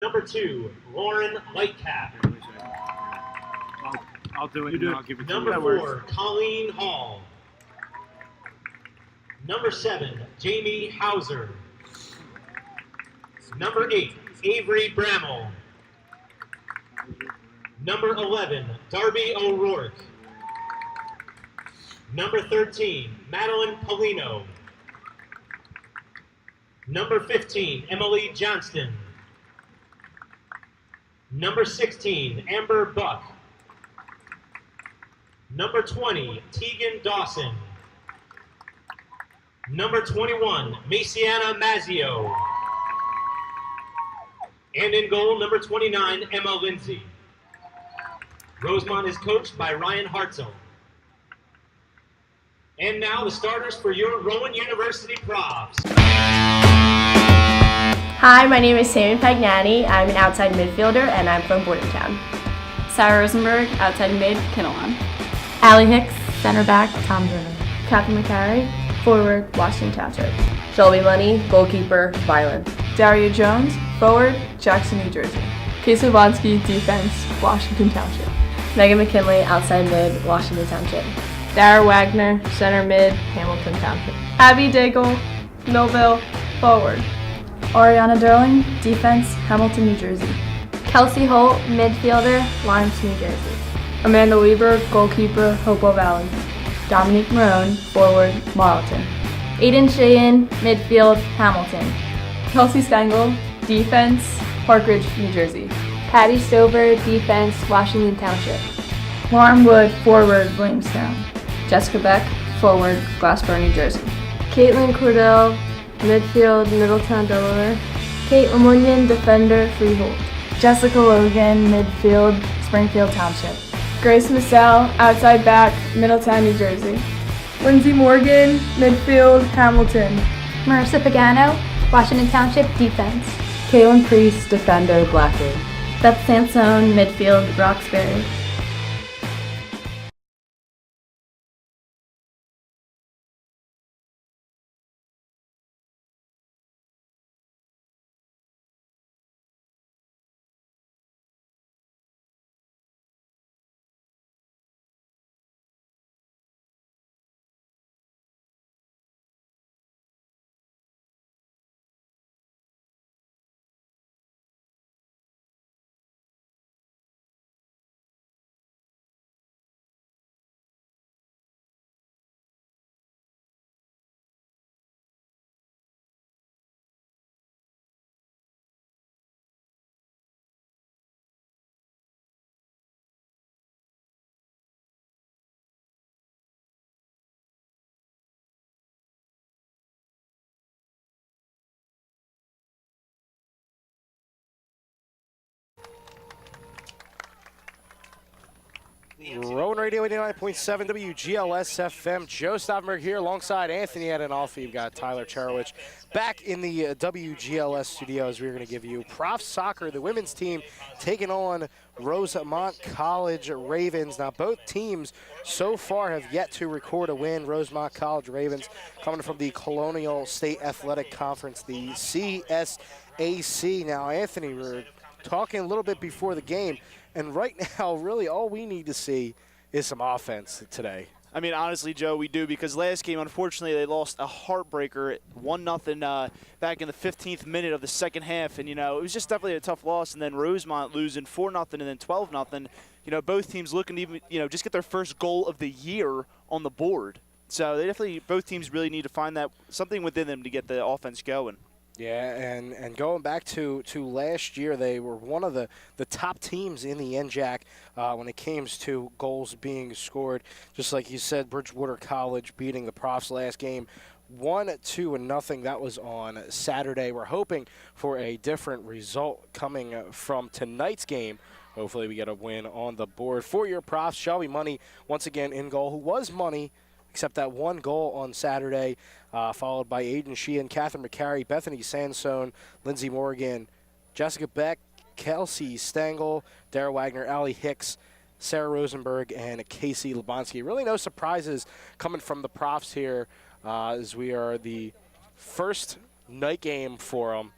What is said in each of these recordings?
Number 2, Lauren Lightcap. I'll do it You and do then it. I'll give it to Number you. 4, Colleen Hall. Number 7, Jamie Hauser. Number 8, Avery Bramall. Number 11, Darby O'Rourke. Number 13, Madeline Polino. Number 15, Emily Johnston. Number 16, Amber Buck. Number 20, Tegan Dawson. Number 21, Maciana Mazzio. And in goal, number 29, Emma Lindsay. Rosemont is coached by Ryan Hartzell. And now the starters for your Rowan University Profs. Hi, my name is Sammy Pagnani. I'm an outside midfielder and I'm from Bordentown. Sarah Rosenberg, outside mid, Kinnelon. Allie Hicks, center back, Tom Driven. Catherine McCary, forward, Washington Township. Shelby Money, goalkeeper, Violin. Daria Jones, forward, Jackson, New Jersey. Casey Lubonsky, defense, Washington Township. Megan McKinley, outside mid, Washington Township. Dara Wagner, center mid, Hamilton Township. Abby Daigle, Millville, forward. Ariana Derling, defense, Hamilton, New Jersey. Kelsey Holt, midfielder, Lawrence, New Jersey. Amanda Weber, goalkeeper, Hopewell Valley. Dominique Marone, forward, Marlton. Aiden Sheehan, midfield, Hamilton. Kelsey Stengel, defense, Parkridge, New Jersey. Patty Stover, defense, Washington Township. Lauren Wood, forward, Williamstown. Jessica Beck, forward, Glassboro, New Jersey. Caitlin Cordell, midfield, Middletown, Delaware. Kate Lamunian, defender, Freehold. Jessica Logan, midfield, Springfield Township. Grace Massell, outside back, Middletown, New Jersey. Lindsay Morgan, midfield, Hamilton. Marissa Pagano, Washington Township, defense. Caitlin Priest, defender, Blackley. Beth Sansone, midfield, Roxbury. Rowan Radio 89.7 WGLS FM. Joe Stauffenberg here alongside Anthony Adinolfi. We've got Tyler Cherowich back in the WGLS studios. We're going to give you Prof Soccer, the women's team, taking on Rosemont College Ravens. Now, both teams so far have yet to record a win. Rosemont College Ravens coming from the Colonial State Athletic Conference, the CSAC. Now, Anthony, we're talking a little bit before the game. And right now, really all we need to see is some offense today. I mean, honestly, Joe, we do, because last game, unfortunately, they lost a heartbreaker, 1-0 back in the 15th minute of the second half. And, you know, it was just definitely a tough loss. And then Rosemont losing 4-0 and then 12-0. You know, both teams looking to even, you know, just get their first goal of the year on the board. So they definitely, both teams really need to find that something within them to get the offense going. Yeah, and going back to last year, they were one of the top teams in the NJAC when it came to goals being scored. Just like you said, Bridgewater College beating the Profs last game 1-2-0. That was on Saturday. We're hoping for a different result coming from tonight's game. Hopefully we get a win on the board. For your Profs, Shelby Money once again in goal, who was Money, except that one goal on Saturday, followed by Aiden Sheehan, Catherine McCary, Bethany Sansone, Lindsay Morgan, Jessica Beck, Kelsey Stengel, Dara Wagner, Allie Hicks, Sarah Rosenberg, and Casey Lubonsky. Really no surprises coming from the Profs here, as we are the first night game for them.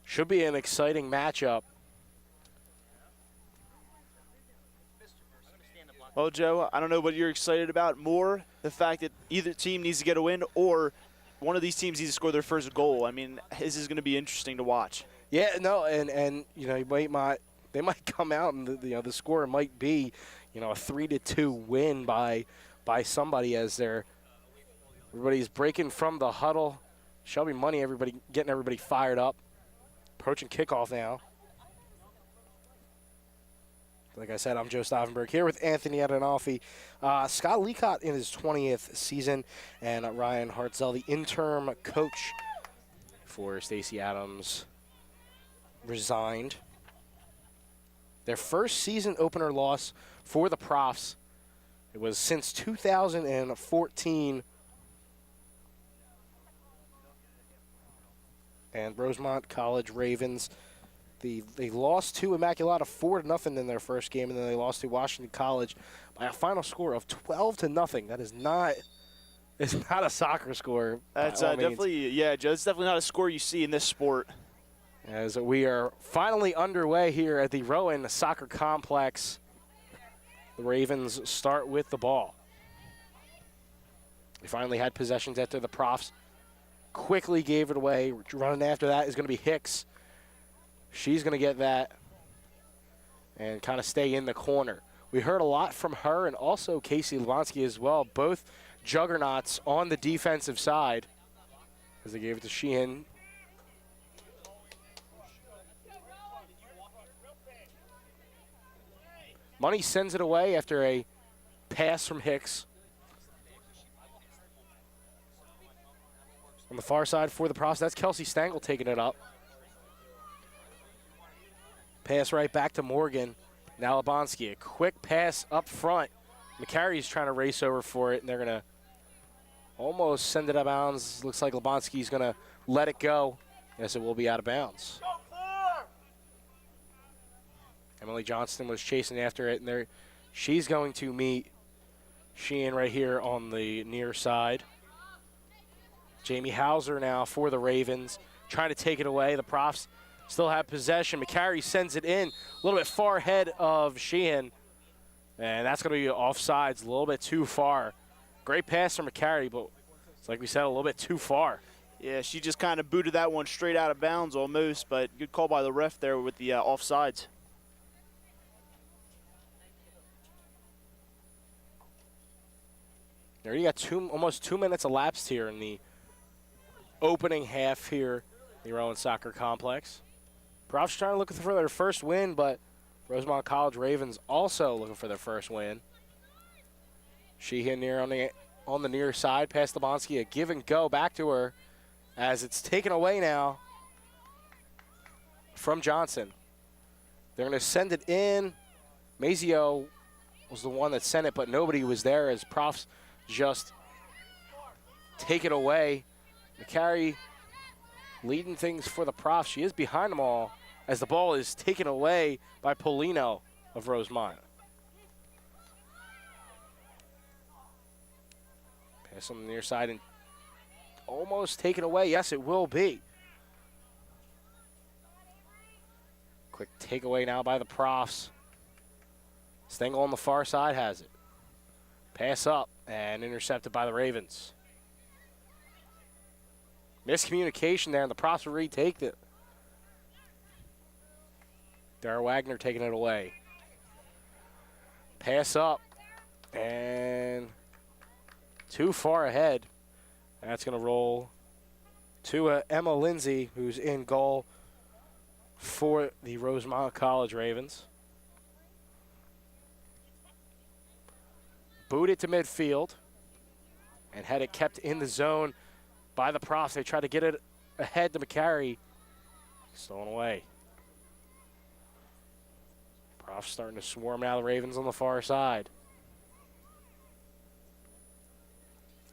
Should be an exciting matchup. Well, Joe, I don't know what you're excited about more, the fact that either team needs to get a win or one of these teams needs to score their first goal. I mean, this is going to be interesting to watch. Yeah, no, and you know, they might come out and the score might be, a 3-2 win by somebody as everybody's breaking from the huddle. Shelby Money, getting everybody fired up. Approaching kickoff now. Like I said, I'm Joe Stauffenberg here with Anthony Adenolfi. Scott Leacott in his 20th season, and Ryan Hartzell, the interim coach for Stacey Adams, resigned. Their first season opener loss for the Profs. It was since 2014. And Rosemont College Ravens, they lost to Immaculata 4-0 in their first game, and then they lost to Washington College by a final score of 12-0. That is not a soccer score. That's definitely, yeah, Joe, it's definitely not a score you see in this sport. As we are finally underway here at the Rowan Soccer Complex, the Ravens start with the ball. They finally had possessions after the Profs quickly gave it away. Running after that is going to be Hicks. She's going to get that and kind of stay in the corner. We heard a lot from her and also Casey Levonsky as well, both juggernauts on the defensive side as they gave it to Sheehan. Money sends it away after a pass from Hicks. On the far side for the Profs, that's Kelsey Stengel taking it up. Pass right back to Morgan. Now Lebonsky, a quick pass up front. McCarry's trying to race over for it, and they're going to almost send it out of bounds. Looks like Lebonsky's going to let it go. Yes, it will be out of bounds. Emily Johnston was chasing after it, and she's going to meet Sheehan right here on the near side. Jamie Hauser now for the Ravens, trying to take it away. The Profs still have possession. McCarry sends it in a little bit far ahead of Sheehan, and that's going to be offsides, a little bit too far. Great pass from McCarry, but it's like we said, a little bit too far. Yeah, she just kind of booted that one straight out of bounds almost, but good call by the ref there with the offsides. There you got almost 2 minutes elapsed here in the opening half here, the Rowan Soccer Complex. Profs trying to look for their first win, but Rosemont College Ravens also looking for their first win. Sheehan near on the near side, past Lebonsky, a give and go back to her as it's taken away now from Johnson. They're going to send it in. Mazio was the one that sent it, but nobody was there as Profs just take it away. McCarry leading things for the Profs. She is behind them all as the ball is taken away by Polino of Rosemont. Pass on the near side and almost taken away. Yes, it will be. Quick takeaway now by the Profs. Stengel on the far side has it. Pass up and intercepted by the Ravens. Miscommunication there, and the Profs will retake it. Dara Wagner taking it away. Pass up, and too far ahead. That's going to roll to Emma Lindsay, who's in goal for the Rosemont College Ravens. Booted to midfield and had it kept in the zone by the Profs. They tried to get it ahead to McCarry. Stolen away. Profs starting to swarm now the Ravens on the far side.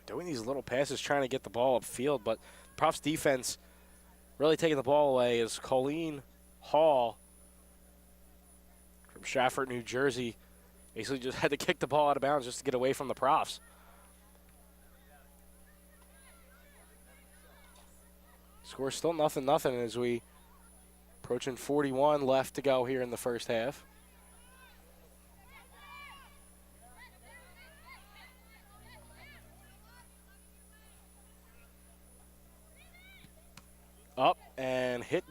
Doing these little passes trying to get the ball upfield, but Profs defense really taking the ball away is Colleen Hall from Shafford, New Jersey. Basically just had to kick the ball out of bounds just to get away from the Profs. Score still 0-0 as we Approaching 41 left to go here in the first half. Up and hit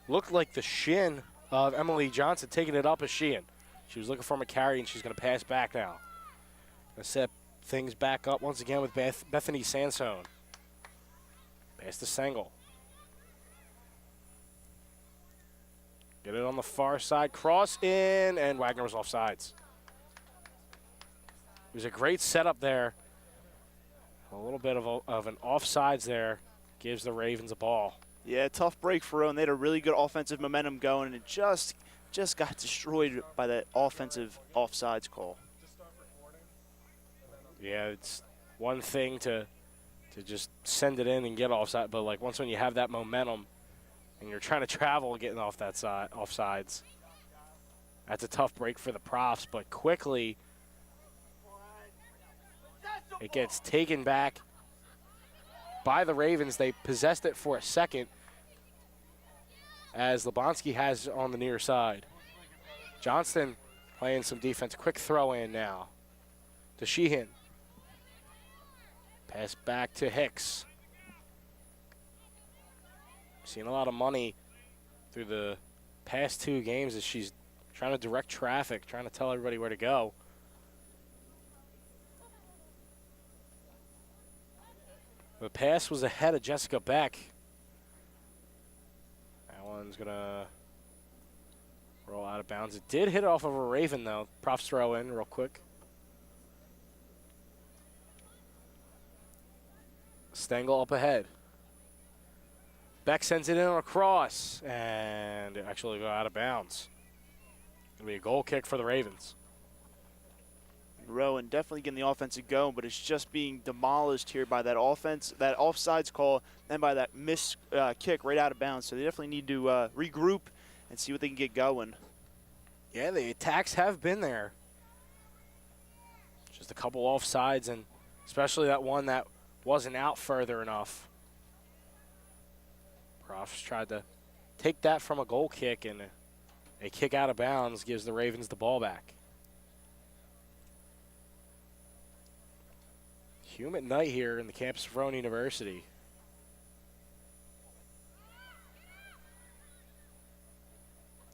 looked like the shin of Emily Johnson, taking it up as Sheehan. She was looking for McCary, and she's going to pass back now. Going to set things back up once again with Bethany Sansone. Pass to Sengel. Get it on the far side, cross in, and Wagner was offsides. It was a great setup there. A little bit of an offsides there gives the Ravens a ball. Yeah, tough break for Rowan. They had a really good offensive momentum going, and it just got destroyed by that offensive offsides call. Yeah, it's one thing to just send it in and get offside, but like once when you have that momentum and you're trying to travel getting off that side offsides, that's a tough break for the Profs. But quickly, it gets taken back by the Ravens. They possessed it for a second as Lebonsky has it on the near side. Johnston playing some defense. Quick throw in now to Sheehan. Pass back to Hicks. Seen a lot of money through the past 2 games as she's trying to direct traffic, trying to tell everybody where to go. The pass was ahead of Jessica Beck. That one's going to roll out of bounds. It did hit off of a Raven, though. Profs throw in real quick. Stengel up ahead. Beck sends it in on a cross, and it actually go out of bounds. Going to be a goal kick for the Ravens. Rowan definitely getting the offensive going, but it's just being demolished here by that offsides call, and by that missed kick right out of bounds. So they definitely need to regroup and see what they can get going. Yeah, the attacks have been there. Just a couple offsides, and especially that one that wasn't out further enough. Profs tried to take that from a goal kick, and a kick out of bounds gives the Ravens the ball back. Humid night here in the campus of Rowan University.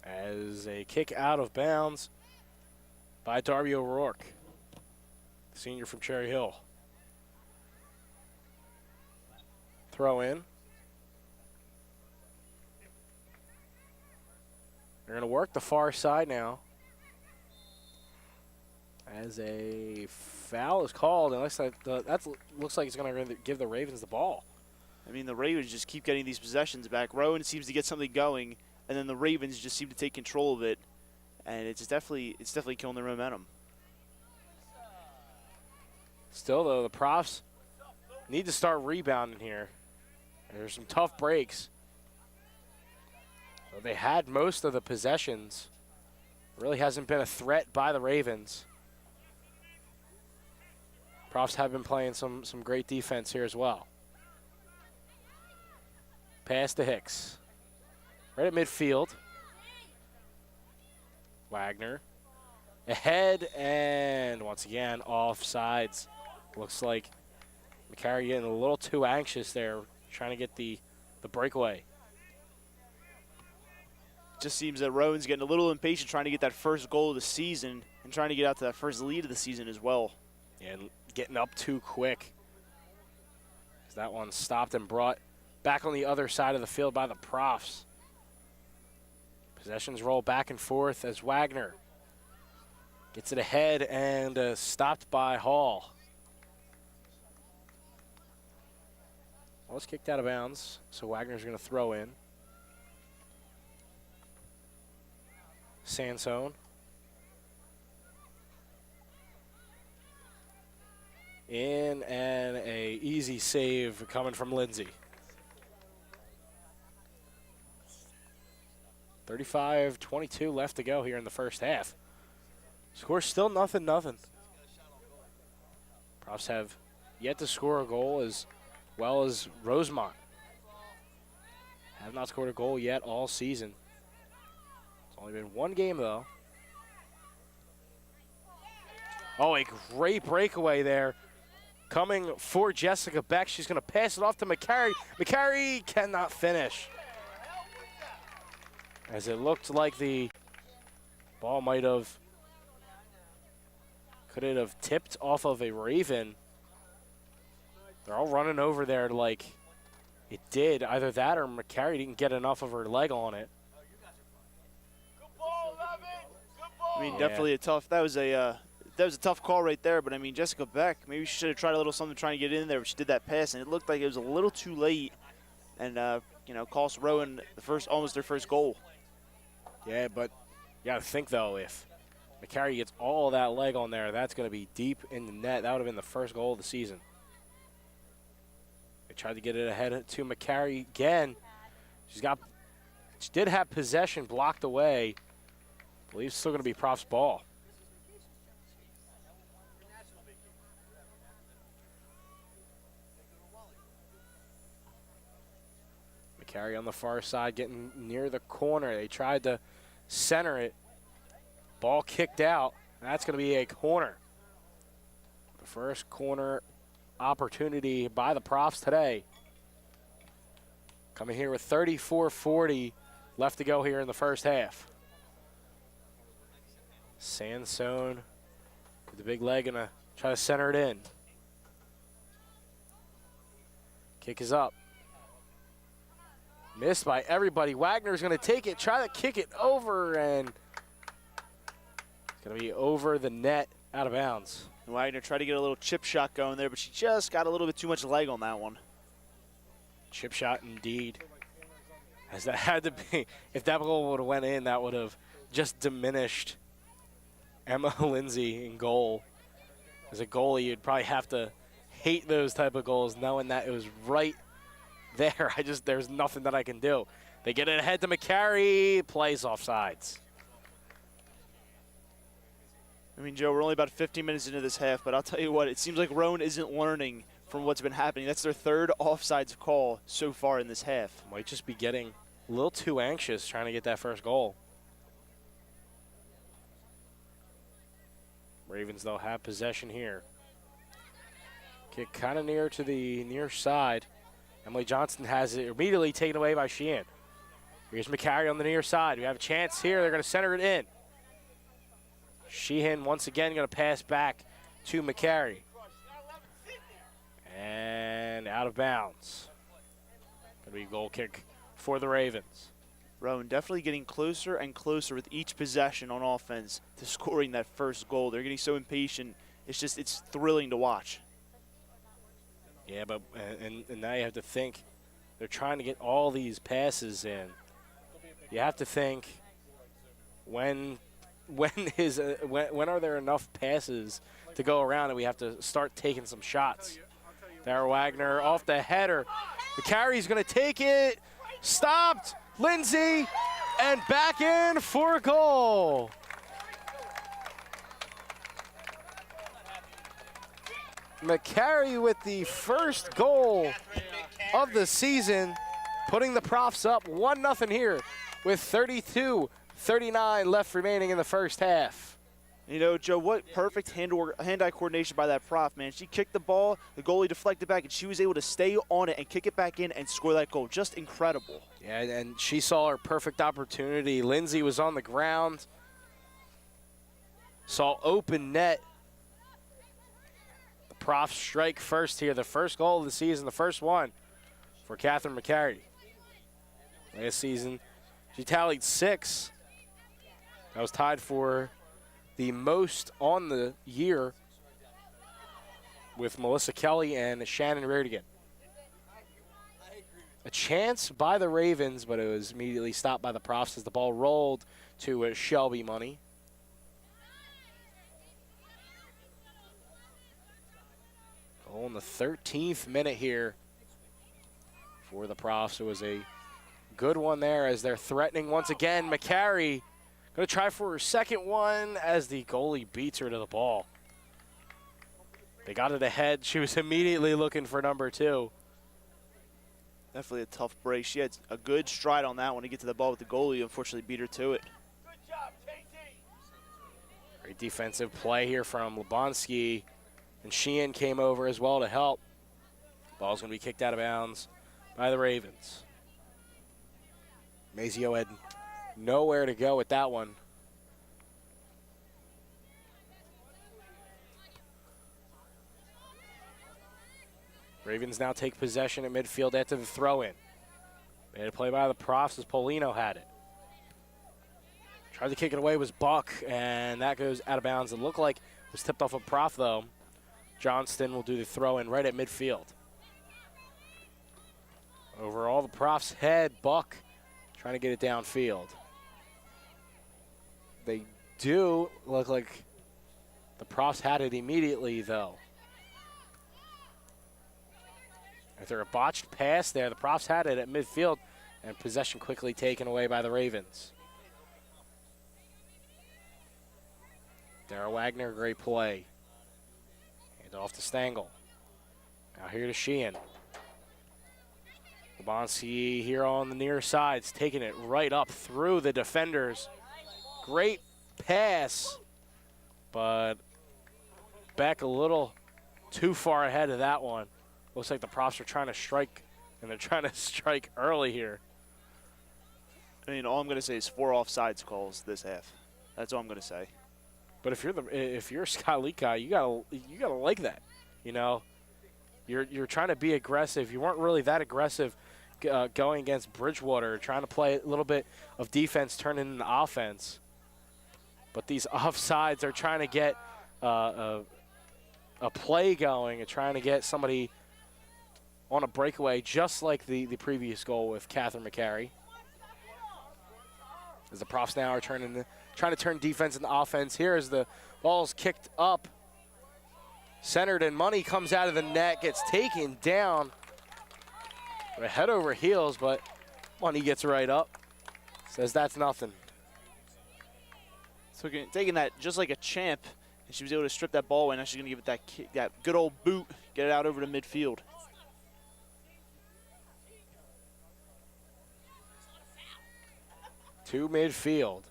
As a kick out of bounds by Darby O'Rourke, senior from Cherry Hill. Throw in. They're going to work the far side now. As a foul is called, and that looks like it's going to give the Ravens the ball. I mean, the Ravens just keep getting these possessions back. Rowan seems to get something going, and then the Ravens just seem to take control of it, and it's definitely killing their momentum. Still, though, the Profs need to start rebounding here. There's some tough breaks. So they had most of the possessions. Really hasn't been a threat by the Ravens. Profs have been playing some great defense here as well. Pass to Hicks. Right at midfield. Wagner. Ahead, and once again, offsides. Looks like McCary getting a little too anxious there, trying to get the breakaway. Just seems that Rowan's getting a little impatient trying to get that first goal of the season and trying to get out to that first lead of the season as well. And getting up too quick. As that one stopped and brought back on the other side of the field by the Profs. Possessions roll back and forth as Wagner gets it ahead and stopped by Hall. Well, it's kicked out of bounds, so Wagner's going to throw in. Sansone. In, and a easy save coming from Lindsay. 35-22 left to go here in the first half. Score still 0-0. Profs have yet to score a goal as well as Rosemont. Have not scored a goal yet all season. It's only been one game, though. Oh, a great breakaway there. Coming for Jessica Beck. She's going to pass it off to McCary. McCary cannot finish. As it looked like the ball could it have tipped off of a Raven. They're all running over there like it did. Either that or McCary didn't get enough of her leg on it. I mean, definitely a tough. That was a tough call right there. But I mean, Jessica Beck, maybe she should have tried a little something trying to get in there. But she did that pass, and it looked like it was a little too late, and cost Rowan almost their first goal. Yeah, but you got to think though, if McCary gets all that leg on there, that's going to be deep in the net. That would have been the first goal of the season. They tried to get it ahead to McCary again. She did have possession blocked away. I believe it's still going to be Prof's ball. McCary on the far side getting near the corner. They tried to center it. Ball kicked out. That's going to be a corner. The first corner opportunity by the Profs today. Coming here with 34-40 left to go here in the first half. Sansone with the big leg, gonna try to center it in. Kick is up. Missed by everybody. Wagner's gonna take it, try to kick it over, and it's gonna be over the net, out of bounds. Wagner tried to get a little chip shot going there, but she just got a little bit too much leg on that one. Chip shot indeed. As that had to be, if that goal would have went in, that would have just diminished Emma Lindsay in goal. As a goalie, you'd probably have to hate those type of goals, knowing that it was right there. There's nothing that I can do. They get it ahead to McCary, plays offsides. I mean, Joe, we're only about 15 minutes into this half, but I'll tell you what, it seems like Rowan isn't learning from what's been happening. That's their third offsides call so far in this half. Might just be getting a little too anxious trying to get that first goal. Ravens, though, have possession here. Kick kind of near to the near side. Emily Johnson has it immediately taken away by Sheehan. Here's McCary on the near side. We have a chance here. They're going to center it in. Sheehan once again going to pass back to McCary. And out of bounds. Going to be a goal kick for the Ravens. Rowan definitely getting closer and closer with each possession on offense to scoring that first goal. They're getting so impatient. It's thrilling to watch. Yeah, but and now you have to think they're trying to get all these passes in. You have to think when are there enough passes to go around, and we have to start taking some shots. Dara Wagner off the header. McCary's going to take it. Stopped. Lindsay, and back in for a goal. McCary with the first goal of the season, putting the Profs up 1-0 here with 32-39 left remaining in the first half. You know, Joe, what perfect hand-eye coordination by that Prof, man. She kicked the ball, the goalie deflected back, and she was able to stay on it and kick it back in and score that goal. Just incredible. Yeah, and she saw her perfect opportunity. Lindsay was on the ground, saw open net. The Profs strike first here. The first goal of the season, the first one for Catherine McCary. Last season, she tallied 6. That was tied for the most on the year with Melissa Kelly and Shannon Reardigan. A chance by the Ravens, but it was immediately stopped by the Profs as the ball rolled to Shelby Money. Goal in the 13th minute here for the Profs. It was a good one there as they're threatening once again. McCary going to try for her second one as the goalie beats her to the ball. They got it ahead. She was immediately looking for number 2. Definitely a tough break. She had a good stride on that one to get to the ball with the goalie. Unfortunately, beat her to it. Great defensive play here from Lebonski. And Sheehan came over as well to help. Ball's going to be kicked out of bounds by the Ravens. Mazio had nowhere to go with that one. Ravens now take possession at midfield after the throw-in. Made a play by the Profs as Polino had it. Tried to kick it away was Buck, and that goes out of bounds. It looked like it was tipped off a Prof, though. Johnston will do the throw-in right at midfield. Overall, the Profs head, Buck trying to get it downfield. They do look like the Profs had it immediately, though. After a botched pass there, the Profs had it at midfield, and possession quickly taken away by the Ravens. Darrell Wagner, great play. Hand off to Stengel. Now here to Sheehan. Lebonski here on the near sides, taking it right up through the defenders. Great pass, but back a little too far ahead of that one. Looks like the Profs are trying to strike, and they're trying to strike early here. I mean, all I'm going to say is 4 offsides calls this half. That's all I'm going to say. But if you're Scott Leakai, you gotta like that. You know, you're trying to be aggressive. You weren't really that aggressive going against Bridgewater, trying to play a little bit of defense, turn into offense. But these offsides are trying to get a play going and trying to get somebody on a breakaway, just like the previous goal with Catherine McCary. As the Profs now are trying to turn defense into offense. Here as the ball's kicked up, centered, and Money comes out of the net, gets taken down. Head over heels, but Money gets right up. Says that's nothing. So taking that just like a champ, and she was able to strip that ball away. Now she's going to give it that good old boot, get it out over to midfield. To midfield.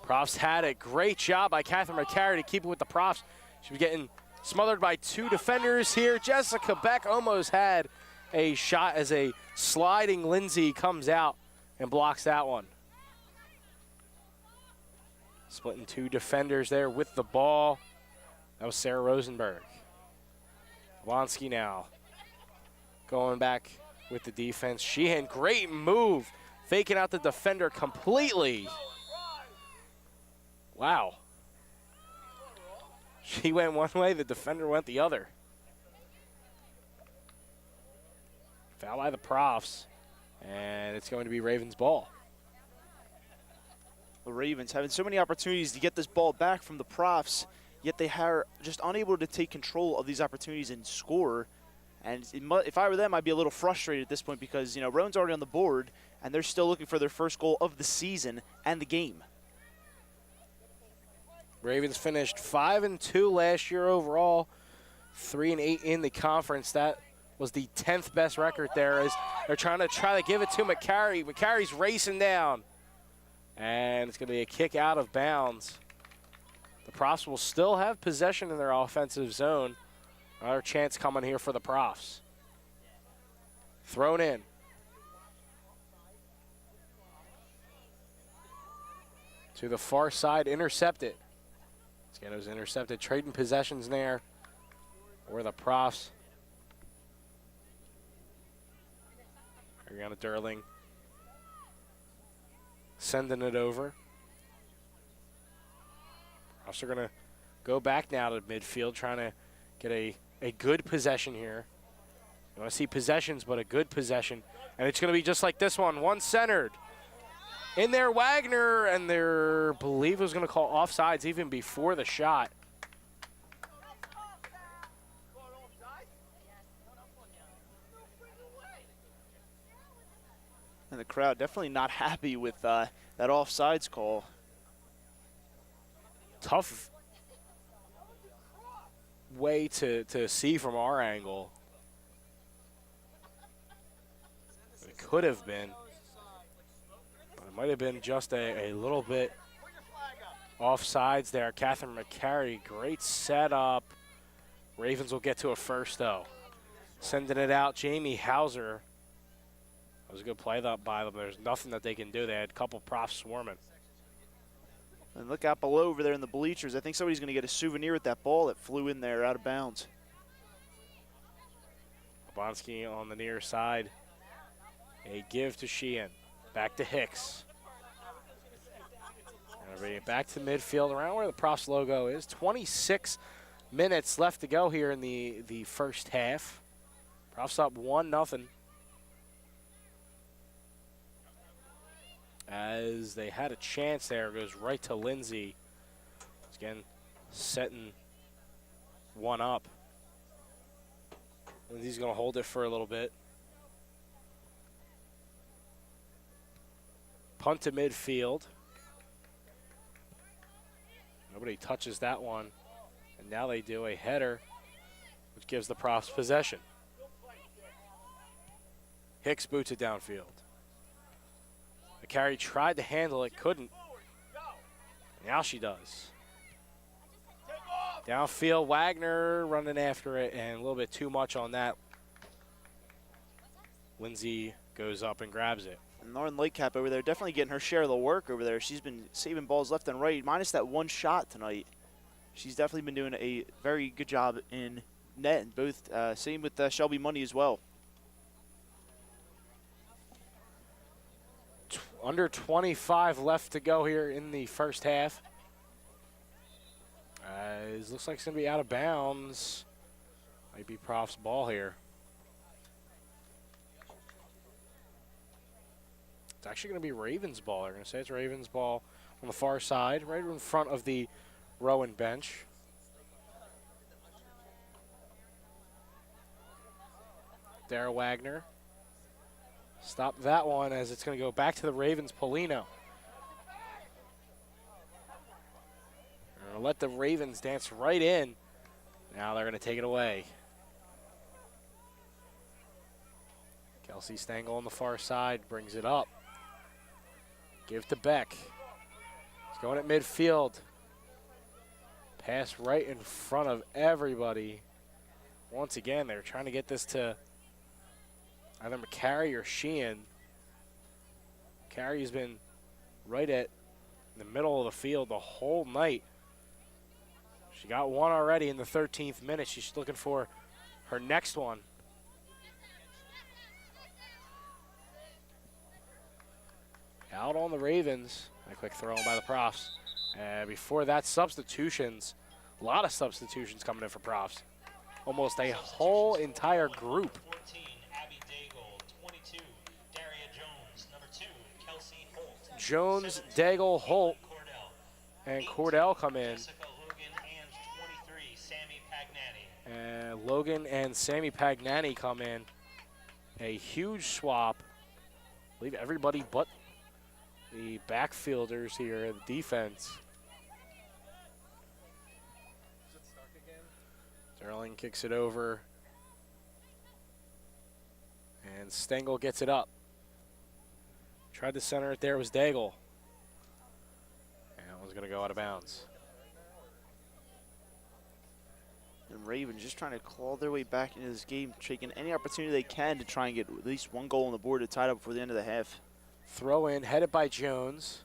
Profs had it. Great job by Catherine McCary to keep it with the Profs. She was getting smothered by 2 defenders here. Jessica Beck almost had a shot as a sliding Lindsay comes out and blocks that one. Splitting 2 defenders there with the ball. That was Sarah Rosenberg. Lebonski now going back with the defense. Sheehan, great move. Faking out the defender completely. Wow. She went one way, the defender went the other. Foul by the Profs, and it's going to be Ravens' ball. The Ravens having so many opportunities to get this ball back from the Profs, yet they are just unable to take control of these opportunities and score. And if I were them, I'd be a little frustrated at this point because, you know, Rowan's already on the board, and they're still looking for their first goal of the season and the game. Ravens finished 5-2 last year overall, 3-8 in the conference. That was the 10th best record there as they're trying to give it to McCary. McCary's racing down, and it's going to be a kick out of bounds. The Profs will still have possession in their offensive zone. Another chance coming here for the Profs. Thrown in. To the far side, intercepted. Scano's intercepted, trading possessions there. Or the Profs. Ariana Durling sending it over. Profs are going to go back now to midfield, trying to get a good possession here. You want to see possessions, but a good possession. And it's going to be just like this one centered. In there, Wagner, and their believe was going to call offsides even before the shot. And the crowd definitely not happy with that offsides call. Tough way to see from our angle. could have been. But it might have been just a little bit offsides there. Catherine McCary, great setup. Ravens will get to it first, though. Sending it out, Jamie Hauser. That was a good play by them. There's nothing that they can do. They had a couple profs swarming. And look out below over there in the bleachers. I think somebody's going to get a souvenir with that ball that flew in there out of bounds. Bonsky on the near side. A give to Sheehan. Back to Hicks. And bring it back to midfield around where the Profs logo is. 26 minutes left to go here in the first half. Profs up 1-0. As they had a chance there, it goes right to Lindsay. Again, setting one up. Lindsay's going to hold it for a little bit. Punt to midfield. Nobody touches that one. And now they do a header, which gives the Profs possession. Hicks boots it downfield. McCary tried to handle it, couldn't. Now she does. Downfield, Wagner running after it, and a little bit too much on that. Lindsay goes up and grabs it. And Lauren Lightcap over there definitely getting her share of the work over there. She's been saving balls left and right, minus that one shot tonight. She's definitely been doing a very good job in net, and both same with Shelby Money as well. Under 25 left to go here in the first half. It looks like it's going to be out of bounds. Might be Prof's ball here. It's actually going to be Ravens' ball. They're going to say it's Ravens' ball on the far side, right in front of the Rowan bench. Dara Wagner. Stop that one as it's going to go back to the Ravens' Polino. They're going to let the Ravens dance right in. Now they're going to take it away. Kelsey Stengel on the far side brings it up. Give to Beck. He's going at midfield. Pass right in front of everybody. Once again, they're trying to get this to either McCary or Sheehan. McCary's been right at the middle of the field the whole night. She got one already in the 13th minute. She's looking for her next one. Out on the Ravens. A quick throw in by the Profs. Before that, substitutions. A lot of substitutions coming in for Profs. Almost a whole entire group. 14, Abby Daigle. 22, Daria Jones. Number 2, Kelsey Holt. Jones, 17, Daigle, Holt, Cordell. and Cordell come in. Jessica Logan and 23, Sammy Pagnani. And Logan and Sammy Pagnani come in. A huge swap. I believe everybody but the backfielders here, the defense. Sterling kicks it over. And Stengel gets it up. Tried to center it there, was Daigle. And that one's going to go out of bounds. And Ravens just trying to claw their way back into this game, taking any opportunity they can to try and get at least one goal on the board to tie it up before the end of the half. Throw in, headed by Jones.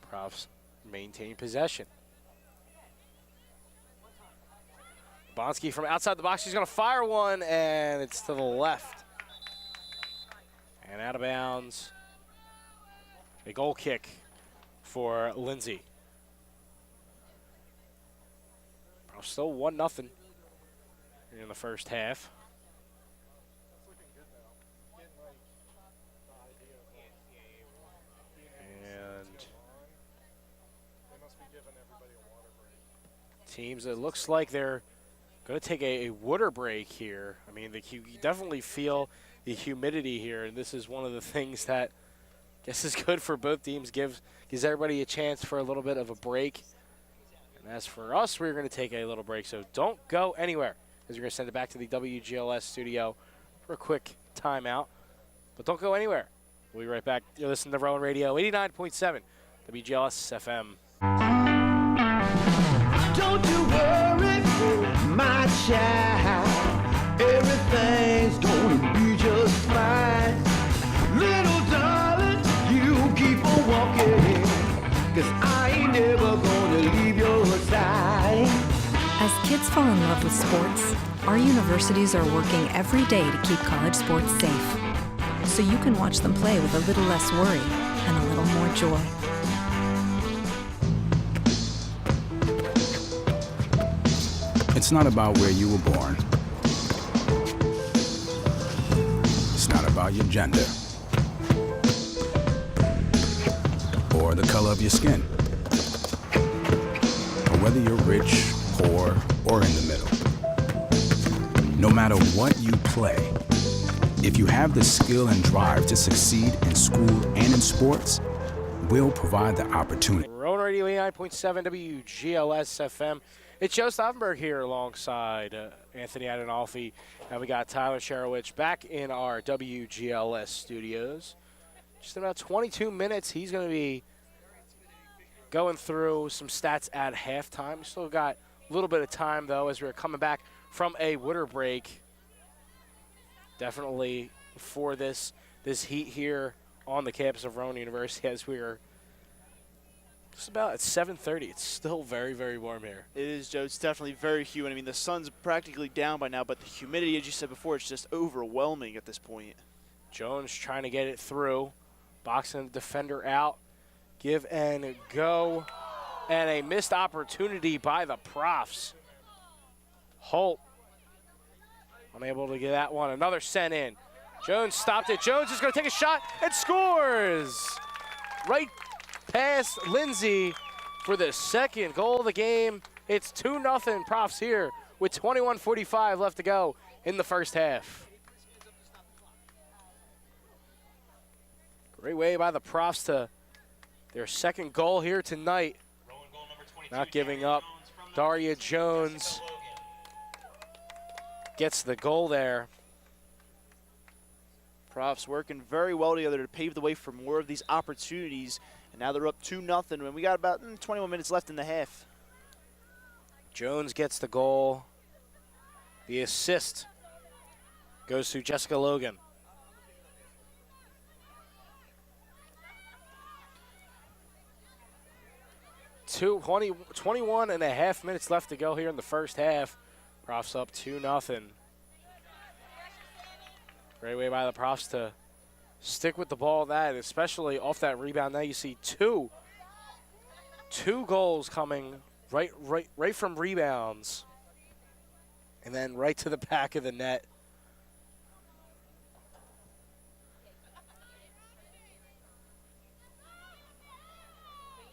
Profs maintain possession. Bonsky from outside the box, she's going to fire one, and it's to the left. And out of bounds. A goal kick for Lindsay. Still 1-0 in the first half. And teams, it looks like they're going to take a water break here. I mean, you definitely feel the humidity here, and this is one of the things that I guess is good for both teams. Gives everybody a chance for a little bit of a break. And as for us, we're going to take a little break, so don't go anywhere, as we're going to send it back to the WGLS studio for a quick timeout. But don't go anywhere. We'll be right back. You're listening to Rowan Radio, 89.7 WGLS FM. Don't you worry, my child. Everything's gonna be just fine. Little darling, you keep on walking, 'cause I ain't never gonna leave your side. As kids fall in love with sports, our universities are working every day to keep college sports safe, so you can watch them play with a little less worry and a little more joy. It's not about where you were born. It's not about your gender or the color of your skin, or whether you're rich, poor, or in the middle. No matter what you play, if you have the skill and drive to succeed in school and in sports, we'll provide the opportunity. Rowan Radio 89.7 WGLS FM. It's Joe Stauffenberg here alongside Anthony Adinolfi, and we got Tyler Sherowich back in our WGLS studios. Just in about 22 minutes, he's going to be going through some stats at halftime. We still got a little bit of time, though, as we're coming back from a water break. Definitely for this heat here on the campus of Rowan University, as we're just about at 7:30. It's still very, very warm here. It is, Joe. It's definitely very humid. I mean, the sun's practically down by now, but the humidity, as you said before, it's just overwhelming at this point. Jones trying to get it through, boxing the defender out, give and go, and a missed opportunity by the Profs. Holt unable to get that one. Another sent in. Jones stopped it. Jones is going to take a shot and scores right past Lindsay for the second goal of the game. It's 2-0 Profs here with 21:45 left to go in the first half. Great way by the Profs to their second goal here tonight. Not giving up. Daria Jones gets the goal there. Profs working very well together to pave the way for more of these opportunities. And now they're up 2-0, and we got about 21 minutes left in the half. Jones gets the goal. The assist goes to Jessica Logan. 21 and a half minutes left to go here in the first half. Profs up 2-0. Great way by the Profs to stick with the ball, that especially off that rebound. Now you see two goals coming right from rebounds, and then right to the back of the net.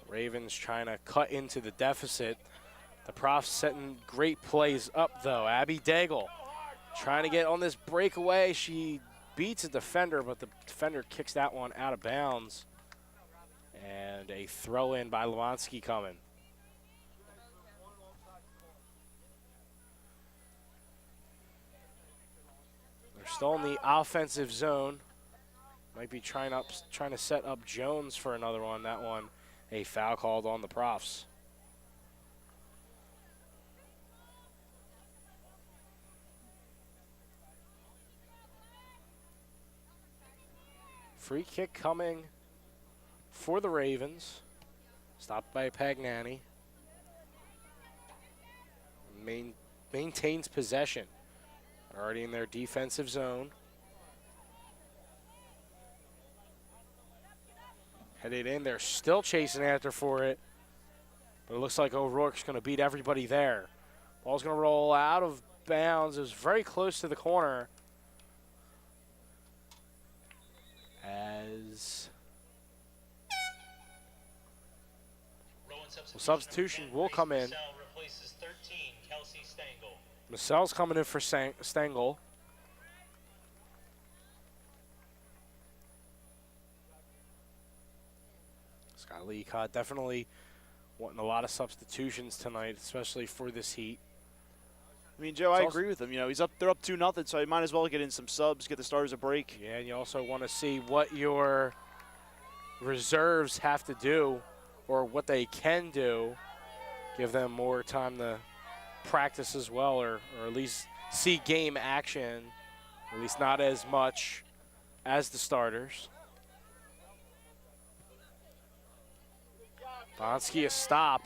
Ravens trying to cut into the deficit. The Profs setting great plays up, though. Abby Daigle trying to get on this breakaway. She beats a defender, but the defender kicks that one out of bounds. And a throw-in by Lewanski coming. They're still in the offensive zone. Might be trying to set up Jones for another one. That one, a foul called on the Profs. Free kick coming for the Ravens. Stopped by Pagnani. Maintains possession. Already in their defensive zone. Headed in. They're still chasing after for it. But it looks like O'Rourke's going to beat everybody there. Ball's going to roll out of bounds. It was very close to the corner. As substitution will come in. Masel's coming in for Stengel. Scott Leacott definitely wanting a lot of substitutions tonight, especially for this heat. I mean, Joe, I agree with him. You know, they're up 2-0, so you might as well get in some subs, get the starters a break. Yeah, and you also want to see what your reserves have to do or what they can do. Give them more time to practice as well, or at least see game action, or at least not as much as the starters. Bonsky a stop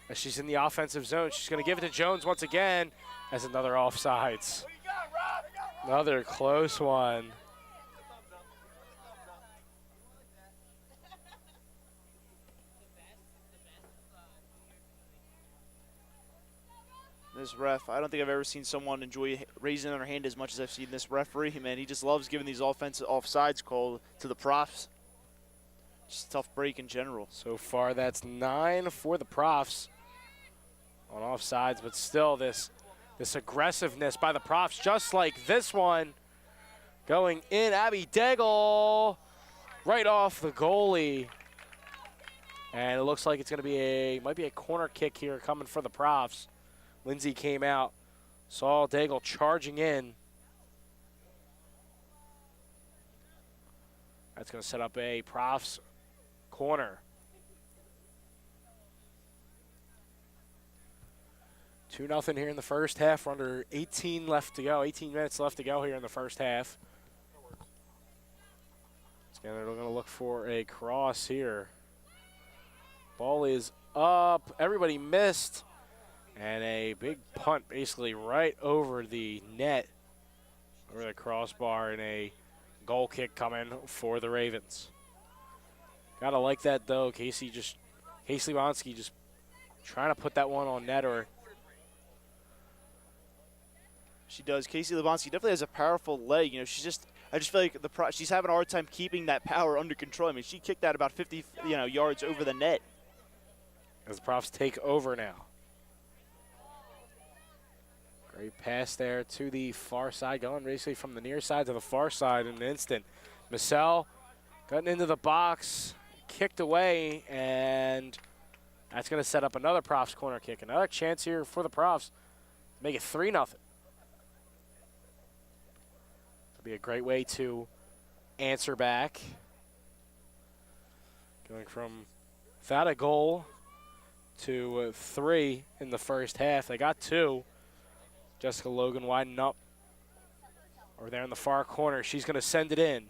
as she's in the offensive zone. She's going to give it to Jones once again as another offsides. Another close one. This ref, I don't think I've ever seen someone enjoy raising their hand as much as I've seen this referee. Man, he just loves giving these offensive offsides call to the profs. Just a tough break in general. So far, that's 9 for the profs on offsides, but still this aggressiveness by the profs, just like this one. Going in, Abby Daigle right off the goalie. And it looks like it's going to be might be a corner kick here coming for the profs. Lindsay came out, saw Daigle charging in. That's going to set up a profs corner. 2-0 here in the first half. We're under 18 minutes left to go here in the first half. Again, they're going to look for a cross here. Ball is up. Everybody missed. And a big punt basically right over the net, over the crossbar, and a goal kick coming for the Ravens. Gotta like that though. Casey Bonsky just trying to put that one on net. Or she does. Casey Lebonsky definitely has a powerful leg. You know, I just feel like she's having a hard time keeping that power under control. I mean, she kicked that about 50 yards over the net. As the profs take over now. Great pass there to the far side, going basically from the near side to the far side in an instant. Michelle gotten into the box, kicked away, and that's going to set up another profs corner kick. Another chance here for the profs to make it 3-0. That'll be a great way to answer back. Going from without a goal to 3 in the first half. They got 2. Jessica Logan widening up over there in the far corner. She's going to send it in.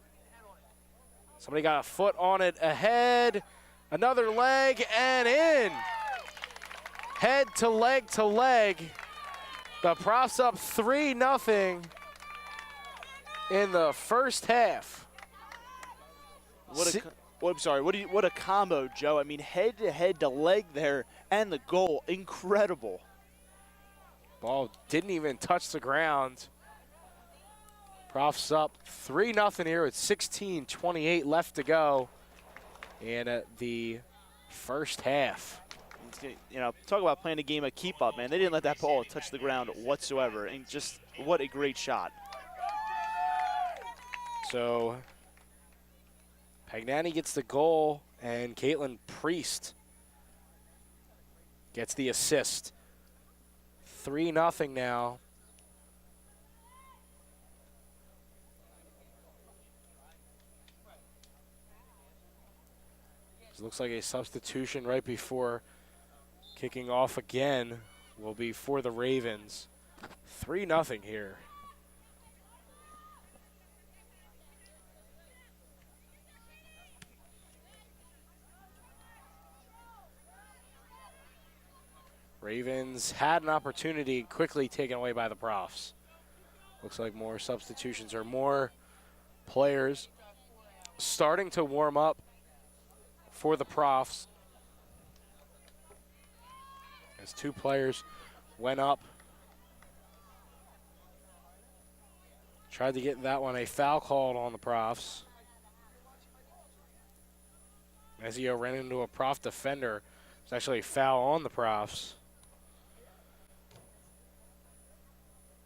Somebody got a foot on it ahead. Another leg and in. Head to leg to leg. The profs up 3-0 in the first half. What a combo, Joe. I mean, head to head to leg there and the goal. Incredible. Ball didn't even touch the ground. Profs up 3-0 here with 16:28 left to go in the first half. You know, talk about playing a game of keep up, man. They didn't let that ball touch the ground whatsoever, and just what a great shot. So Pagnani gets the goal, and Caitlin Priest gets the assist. 3-0 now. This looks like a substitution right before kicking off again will be for the Ravens. 3-0 here. Ravens had an opportunity, quickly taken away by the profs. Looks like more substitutions or more players starting to warm up for the profs. As 2 players went up. Tried to get that one, a foul called on the profs. Mezio ran into a prof defender. It's actually a foul on the profs.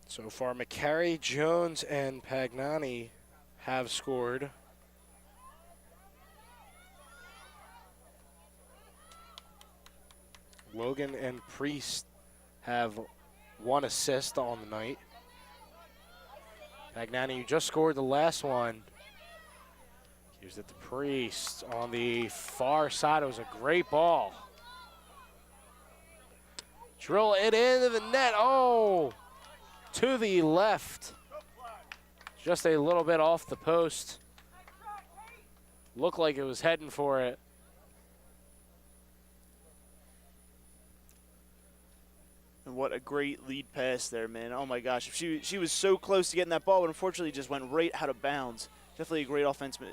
So far, McCary, Jones, and Pagnani have scored. Logan and Priest have 1 assist on the night. Pagnani, who just scored the last one, gives it to Priest on the far side. It was a great ball. Drill it into the net. Oh, to the left. Just a little bit off the post. Looked like it was heading for it. And what a great lead pass there, man. Oh, my gosh. She was so close to getting that ball, but unfortunately just went right out of bounds. Definitely a great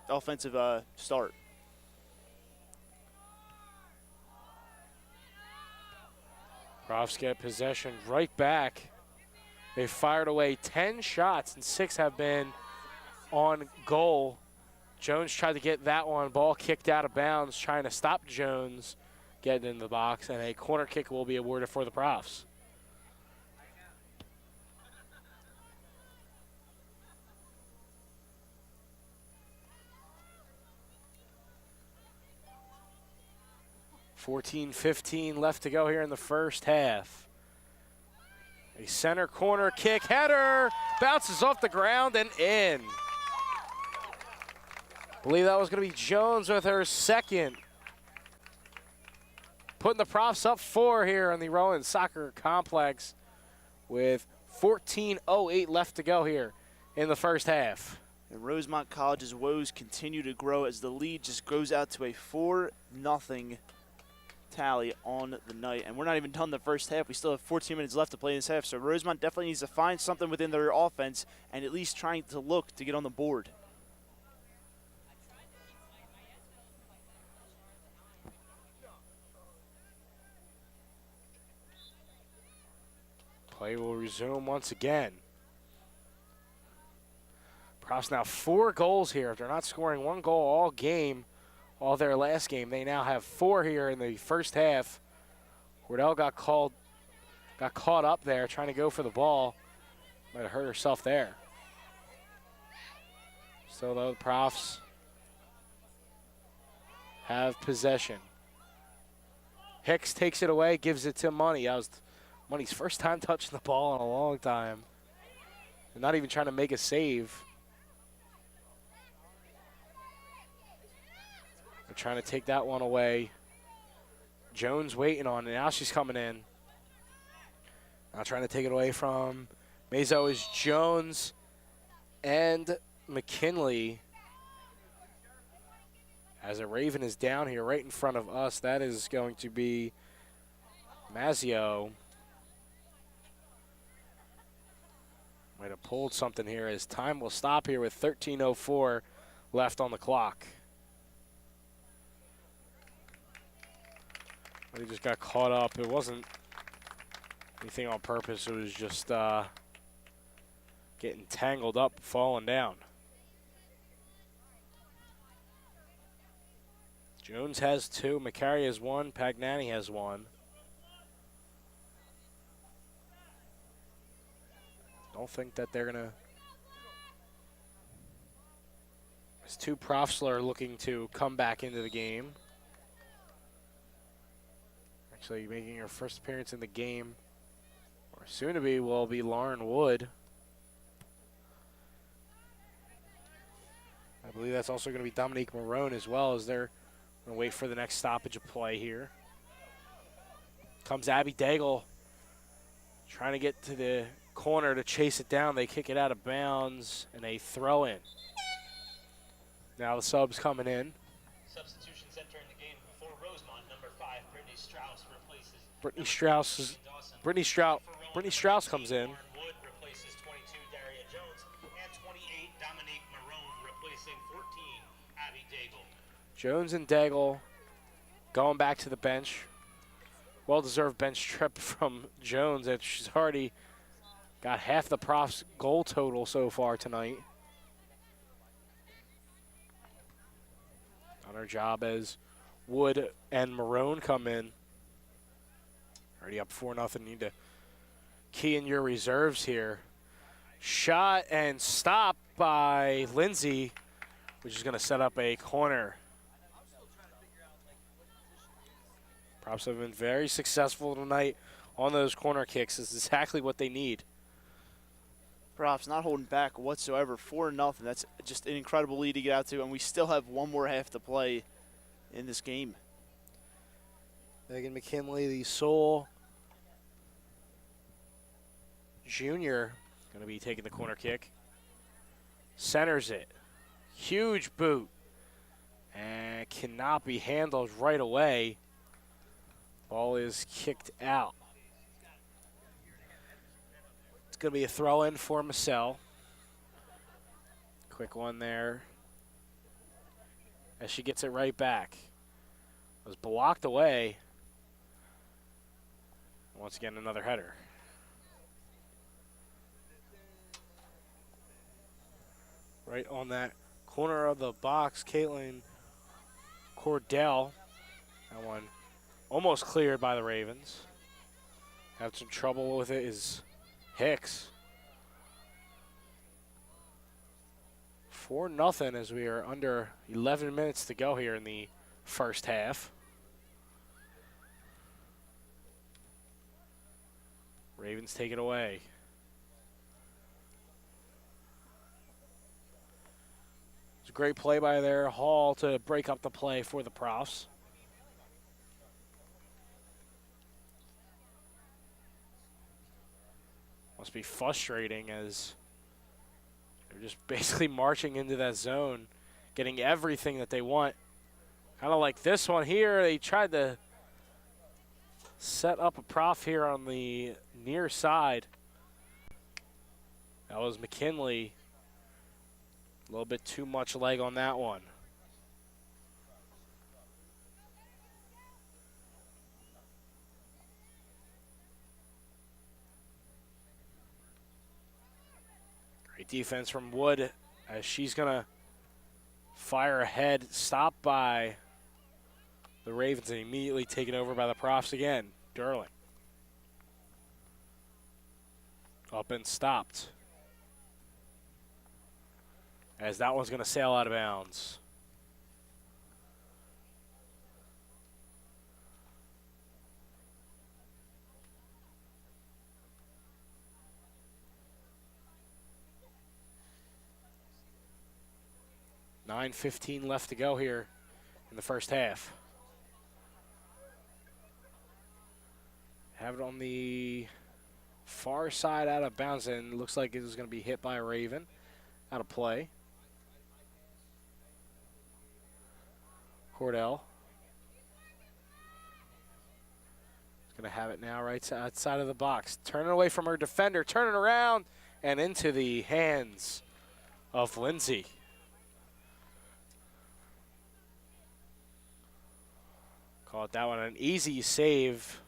offensive start. Profs get possession right back. They fired away 10 shots, and 6 have been on goal. Jones tried to get that one. Ball kicked out of bounds, trying to stop Jones getting in the box, and a corner kick will be awarded for the Profs. .15 left to go here in the first half. A center corner kick, header, bounces off the ground and in. I believe that was going to be Jones with her second. Putting the Profs up 4 here in the Rowan Soccer Complex with 14:08 left to go here in the first half. And Rosemont College's woes continue to grow as the lead just goes out to a 4-0 tally on the night. And we're not even done the first half. We still have 14 minutes left to play in this half. So Rosemont definitely needs to find something within their offense and at least trying to look to get on the board. Play will resume once again. Profs now 4 goals here. If they're not scoring 1 goal all game, all their last game, they now have 4 here in the first half. Wardell got caught up there trying to go for the ball. Might have hurt herself there. Still though, the Profs have possession. Hicks takes it away, gives it to Money. That was Money's first time touching the ball in a long time. They're not even trying to make a save. They're trying to take that one away. Jones waiting on it. Now she's coming in. Now trying to take it away from Mazo is Jones and McKinley. As a Raven is down here right in front of us, that is going to be Mazio. Might have pulled something here as time will stop here with 13:04 left on the clock. But he just got caught up. It wasn't anything on purpose. It was just getting tangled up, falling down. Jones has 2. McCary has 1. Pagnani has 1. Don't think that they're going to. As 2 Profs are looking to come back into the game. Actually, making her first appearance in the game, or soon to be, will be Lauren Wood. I believe that's also going to be Dominique Marone as well, as they're going to wait for the next stoppage of play here. Comes Abby Daigle, trying to get to the corner to chase it down. They kick it out of bounds, and they throw in. Now the subs coming in. Substitutions entering the game for Rosemont. Number 5, Brittany Strauss replaces. Brittany Strauss comes in. Wood replaces 22, Daria Jones, and 28, Dominique Marone replacing 14, Abby Daigle. Jones and Daigle going back to the bench. Well-deserved bench trip from Jones. That she's already got half the Profs' goal total so far tonight. On her job as Wood and Marone come in. Already up 4-0. Need to key in your reserves here. Shot and stop by Lindsay, which is going to set up a corner. Profs have been very successful tonight on those corner kicks is exactly what they need. Profs not holding back whatsoever, 4-0. That's just an incredible lead to get out to, and we still have one more half to play in this game. Megan McKinley, the sole junior, going to be taking the corner kick. Centers it. Huge boot. And cannot be handled right away. Ball is kicked out. It's going to be a throw-in for Marcel. Quick one there. As she gets it right back. It was blocked away. Once again, another header. Right on that corner of the box, Caitlin Cordell. That one almost cleared by the Ravens. Had some trouble with it is Hicks. 4-0 as we are under 11 minutes to go here in the first half. Ravens take it away. It's a great play by their Hall to break up the play for the Profs. Must be frustrating as they're just basically marching into that zone, getting everything that they want. Kind of like this one here, they tried to set up a prof here on the near side. That was McKinley. A little bit too much leg on that one. Great defense from Wood as she's going to fire ahead, stopped by the Ravens and immediately taken over by the Profs again. Durling. Up and stopped. As that one's going to sail out of bounds. $9:15 left to go here in the first half. Have it on the far side out of bounds, and it looks like it was going to be hit by a Raven. Out of play. Cordell. He's going to have it now right outside of the box. Turning away from her defender, turning around, and into the hands of Lindsay. Call it that one an easy save.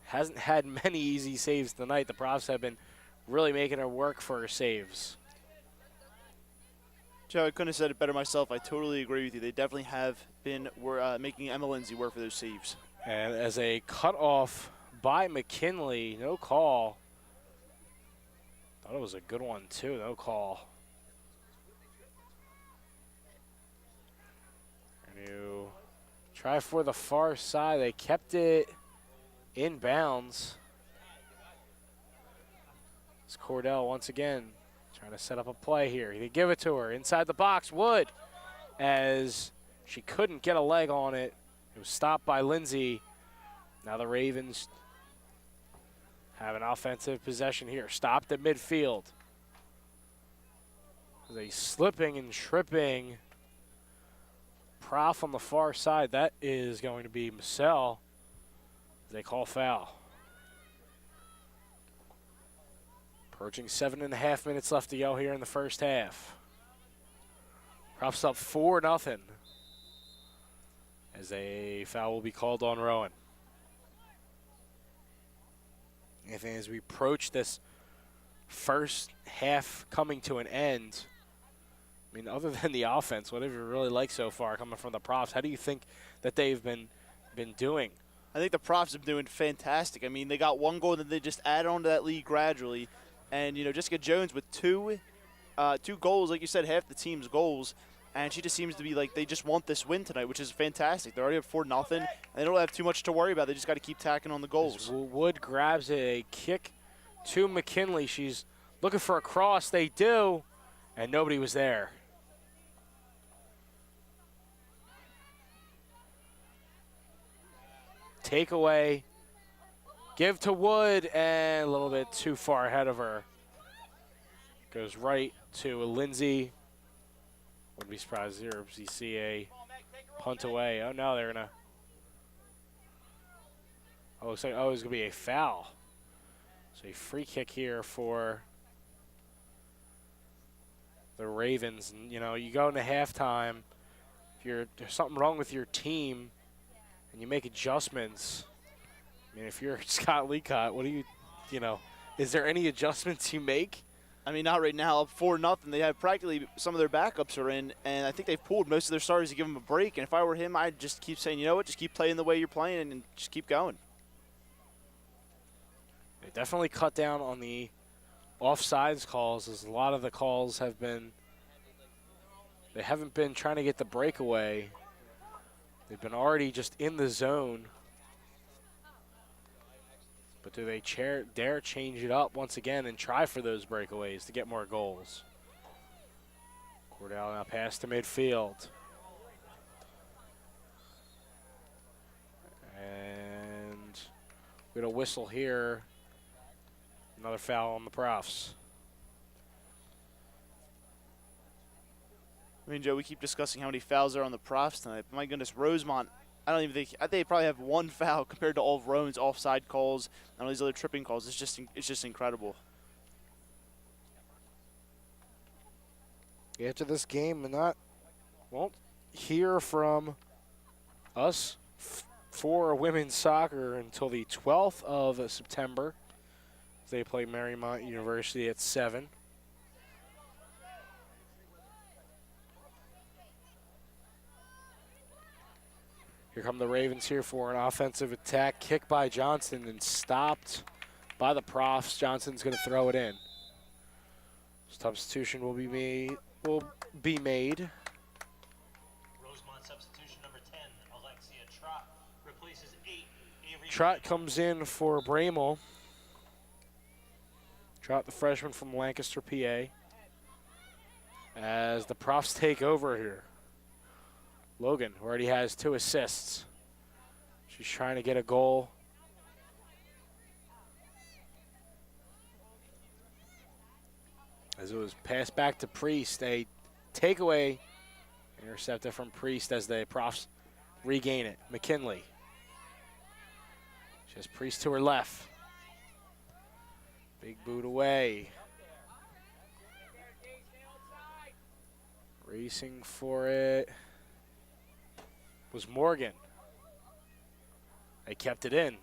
Hasn't had many easy saves tonight. The Profs have been really making her work for her saves. Joe, I couldn't have said it better myself. I totally agree with you. They definitely have been making Emma Lindsay work for those saves. And as a cutoff by McKinley, no call. Thought it was a good one too, no call. And you try for the far side. They kept it in bounds. It's Cordell once again trying to set up a play here. They give it to her inside the box. Wood, as she couldn't get a leg on it. It was stopped by Lindsay. Now the Ravens have an offensive possession here. Stopped at midfield. They slipping and tripping. Prof on the far side. That is going to be Marcel. They call foul. Approaching 7.5 minutes left to go here in the first half. Profs up 4-0. As a foul will be called on Rowan. And as we approach this first half coming to an end, I mean, other than the offense, what have you really liked so far coming from the Profs? How do you think that they've been doing? I think the Profs have been doing fantastic. I mean, they got one goal, then they just add on to that lead gradually. And, you know, Jessica Jones with two goals, like you said, half the team's goals. and she just seems to be like they just want this win tonight, which is fantastic. They're already up 4-0, and they don't have too much to worry about. They just got to keep tacking on the goals. Wood grabs a kick to McKinley. She's looking for a cross. They do, and nobody was there. Takeaway. Give to Wood, and a little bit too far ahead of her. Goes right to Lindsay. Wouldn't be surprised here if you see a punt away. Oh, no, they're going to. Oh, looks like, oh, it's going to be a foul. So a free kick here for the Ravens. And, you know, you go into halftime, if there's something wrong with your team and you make adjustments. I mean, if you're Scott Leacott, what do you know, is there any adjustments you make? I mean, not right now. Up 4-0. They have practically some of their backups are in, and I think they've pulled most of their starters to give them a break. And if I were him, I'd just keep saying, you know what, just keep playing the way you're playing and just keep going. They definitely cut down on the offsides calls, as a lot of the calls have been, they haven't been trying to get the breakaway. They've been already just in the zone. But do they dare change it up once again and try for those breakaways to get more goals? Cordell now pass to midfield. And we get a whistle here. Another foul on the Profs. I mean, Joe, we keep discussing how many fouls are on the Profs tonight. But my goodness, Rosemont, I think they probably have one foul compared to all of Rowan's offside calls and all these other tripping calls. It's just incredible. After this game, we won't hear from us for women's soccer until the 12th of September. They play Marymount University at 7. Here come the Ravens here for an offensive attack. Kick by Johnson and stopped by the Profs. Johnson's going to throw it in. Substitution will be made. Rosemont substitution number 10, Alexia Trott, replaces 8. Avery Trott comes in for Bramel. Trott, the freshman from Lancaster, PA. As the Profs take over here. Logan, who already has 2 assists. She's trying to get a goal. As it was passed back to Priest, a takeaway intercepted from Priest as the Profs regain it. McKinley. She has Priest to her left. Big boot away. Racing for it was Morgan. They kept it in.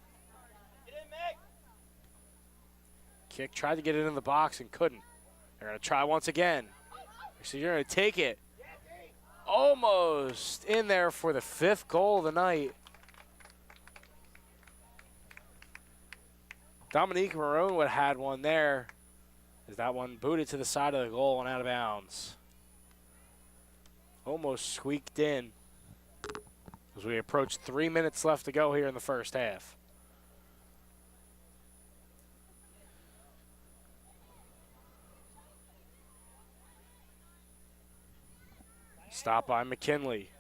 Kick, tried to get it in the box and couldn't. They're going to try once again. So you're going to take it. Almost in there for the 5th goal of the night. Dominique Marone would have had one there, as that one booted to the side of the goal and out of bounds. Almost squeaked in as we approach 3 minutes left to go here in the first half. Stop by McKinley.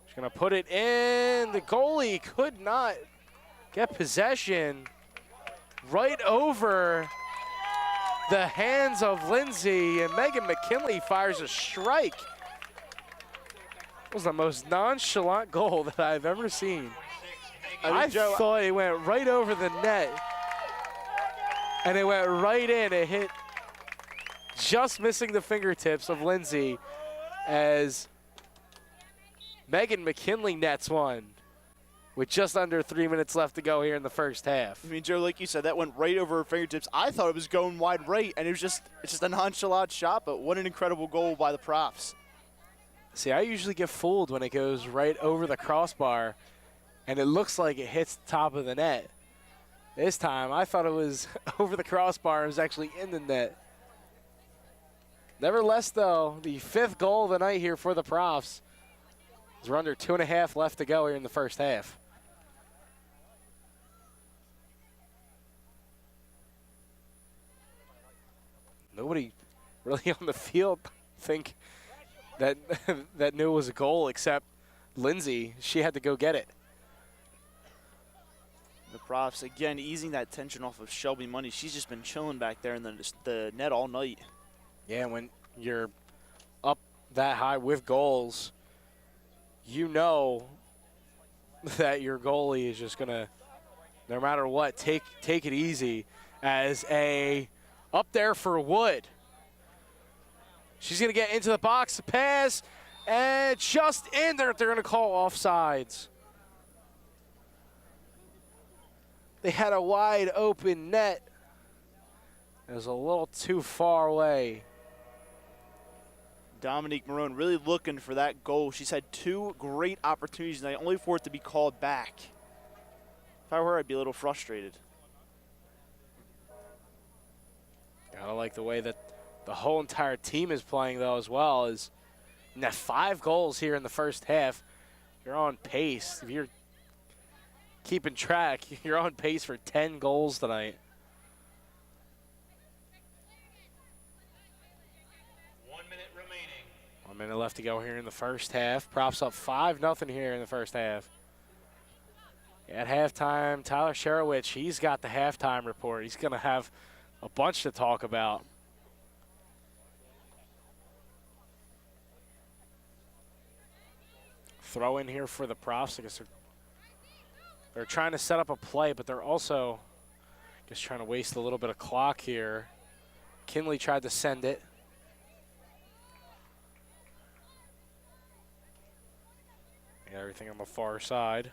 She's going to put it in. The goalie could not get possession. Right over the hands of Lindsay, and Megan McKinley fires a strike. It was the most nonchalant goal that I've ever seen. I thought it went right over the net, and it went right in. It hit just missing the fingertips of Lindsay as Megan McKinley nets one with just under 3 minutes left to go here in the first half. I mean, Joe, like you said, that went right over her fingertips. I thought it was going wide right, and it's just a nonchalant shot, but what an incredible goal by the Profs. See, I usually get fooled when it goes right over the crossbar, and it looks like it hits the top of the net. This time, I thought it was over the crossbar. It was actually in the net. Nevertheless, though, the 5th goal of the night here for the Profs. We're under 2.5 left to go here in the first half. Nobody really on the field think that that knew it was a goal except Lindsay. She had to go get it. The Profs, again, easing that tension off of Shelby Money. She's just been chilling back there in the net all night. Yeah, when you're up that high with goals, you know that your goalie is just going to, no matter what, take it easy as a up there for Wood. She's going to get into the box, pass, and just in there. They're going to call offsides. They had a wide open net. It was a little too far away. Dominique Marone really looking for that goal. She's had 2 great opportunities tonight, only for it to be called back. If I were her, I'd be a little frustrated. Gotta like the way that the whole entire team is playing, though, as well. Is now 5 goals here in the first half. You're on pace. If you're keeping track, you're on pace for 10 goals tonight. 1 minute remaining. 1 minute left to go here in the first half. Props up 5-0 here in the first half. At halftime, Tyler Sherowich, he's got the halftime report. He's going to have a bunch to talk about. Throw in here for the Profs. I guess they're trying to set up a play, but they're also just trying to waste a little bit of clock here. Kinley tried to send it. Everything on the far side.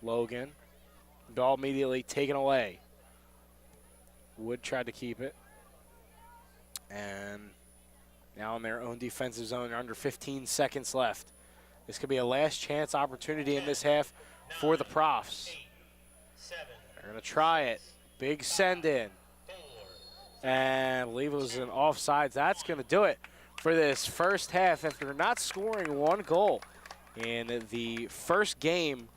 Logan. Ball immediately taken away. Wood tried to keep it. And now in their own defensive zone, under 15 seconds left. This could be a last chance opportunity in this half for the Profs. They're going to try it. Big send in. And I believe it was an offsides. That's going to do it for this first half after not scoring 1 goal in the first game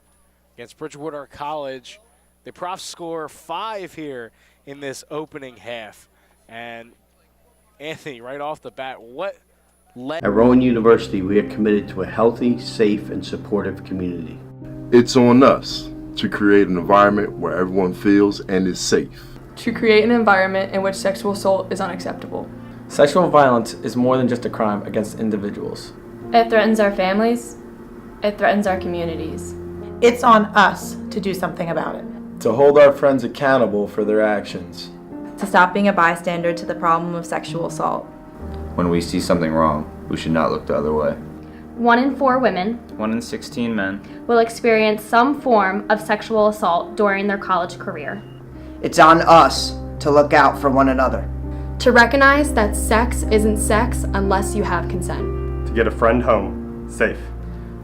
against Bridgewater College. The Profs score 5 here in this opening half. And Anthony, right off the bat, what led? At Rowan University, we are committed to a healthy, safe, and supportive community. It's on us to create an environment where everyone feels and is safe. To create an environment in which sexual assault is unacceptable. Sexual violence is more than just a crime against individuals. It threatens our families. It threatens our communities. It's on us to do something about it. To hold our friends accountable for their actions. To stop being a bystander to the problem of sexual assault. When we see something wrong, we should not look the other way. 1 in 4 women, 1 in 16 men, will experience some form of sexual assault during their college career. It's on us to look out for one another. To recognize that sex isn't sex unless you have consent. To get a friend home, safe.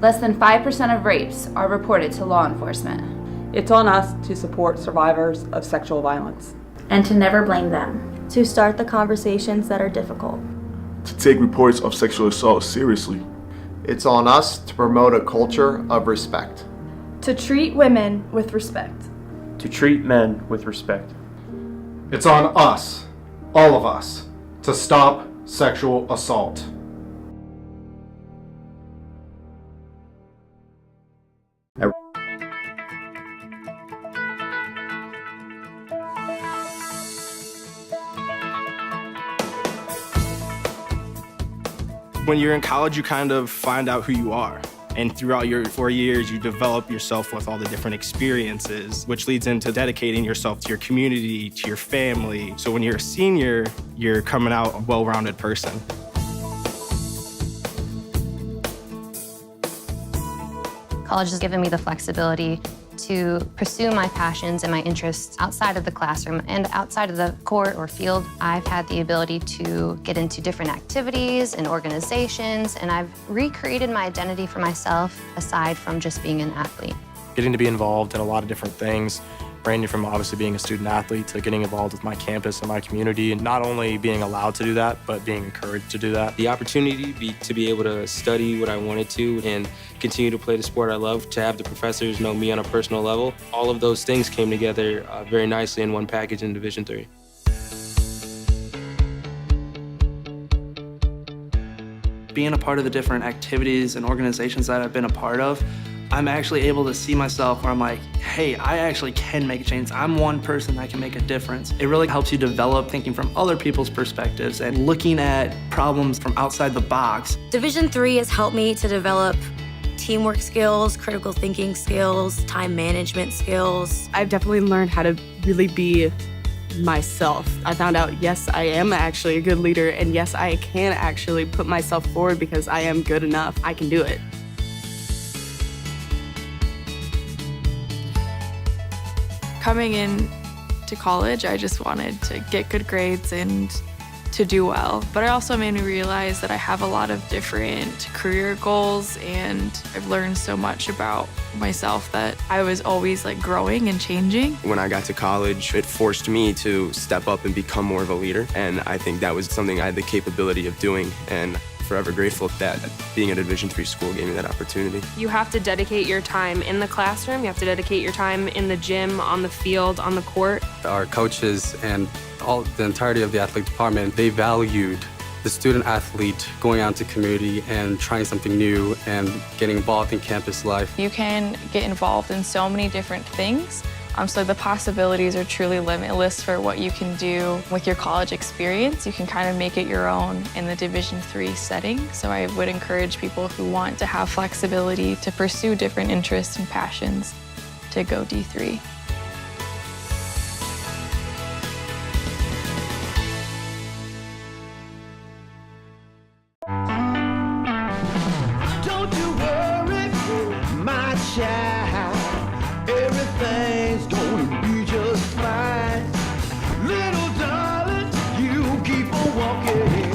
Less than 5% of rapes are reported to law enforcement. It's on us to support survivors of sexual violence. And to never blame them. To start the conversations that are difficult. To take reports of sexual assault seriously. It's on us to promote a culture of respect. To treat women with respect. To treat men with respect. It's on us, all of us, to stop sexual assault. When you're in college, you kind of find out who you are. And throughout your 4 years, you develop yourself with all the different experiences, which leads into dedicating yourself to your community, to your family. So when you're a senior, you're coming out a well-rounded person. College has given me the flexibility to pursue my passions and my interests outside of the classroom and outside of the court or field. I've had the ability to get into different activities and organizations, and I've recreated my identity for myself aside from just being an athlete. Getting to be involved in a lot of different things ranging from obviously being a student athlete to getting involved with my campus and my community, and not only being allowed to do that, but being encouraged to do that. The opportunity to be able to study what I wanted to and continue to play the sport I love, to have the professors know me on a personal level, all of those things came together very nicely in one package in Division III. Being a part of the different activities and organizations that I've been a part of, I'm actually able to see myself where I'm like, hey, I actually can make a change. I'm one person that can make a difference. It really helps you develop thinking from other people's perspectives and looking at problems from outside the box. Division III has helped me to develop teamwork skills, critical thinking skills, time management skills. I've definitely learned how to really be myself. I found out, yes, I am actually a good leader, and yes, I can actually put myself forward because I am good enough. I can do it. Coming in to college, I just wanted to get good grades and to do well. But it also made me realize that I have a lot of different career goals, and I've learned so much about myself that I was always like growing and changing. When I got to college, it forced me to step up and become more of a leader, and I think that was something I had the capability of doing, and forever grateful that being at a Division III school gave me that opportunity. You have to dedicate your time in the classroom, you have to dedicate your time in the gym, on the field, on the court. Our coaches and the entirety of the athletic department, they valued the student athlete going out into community and trying something new and getting involved in campus life. You can get involved in so many different things. So the possibilities are truly limitless for what you can do with your college experience. You can kind of make it your own in the Division III setting. So I would encourage people who want to have flexibility to pursue different interests and passions to go D3. Don't you worry, my child. Everything's gonna be just fine. Little darling, you keep on walking,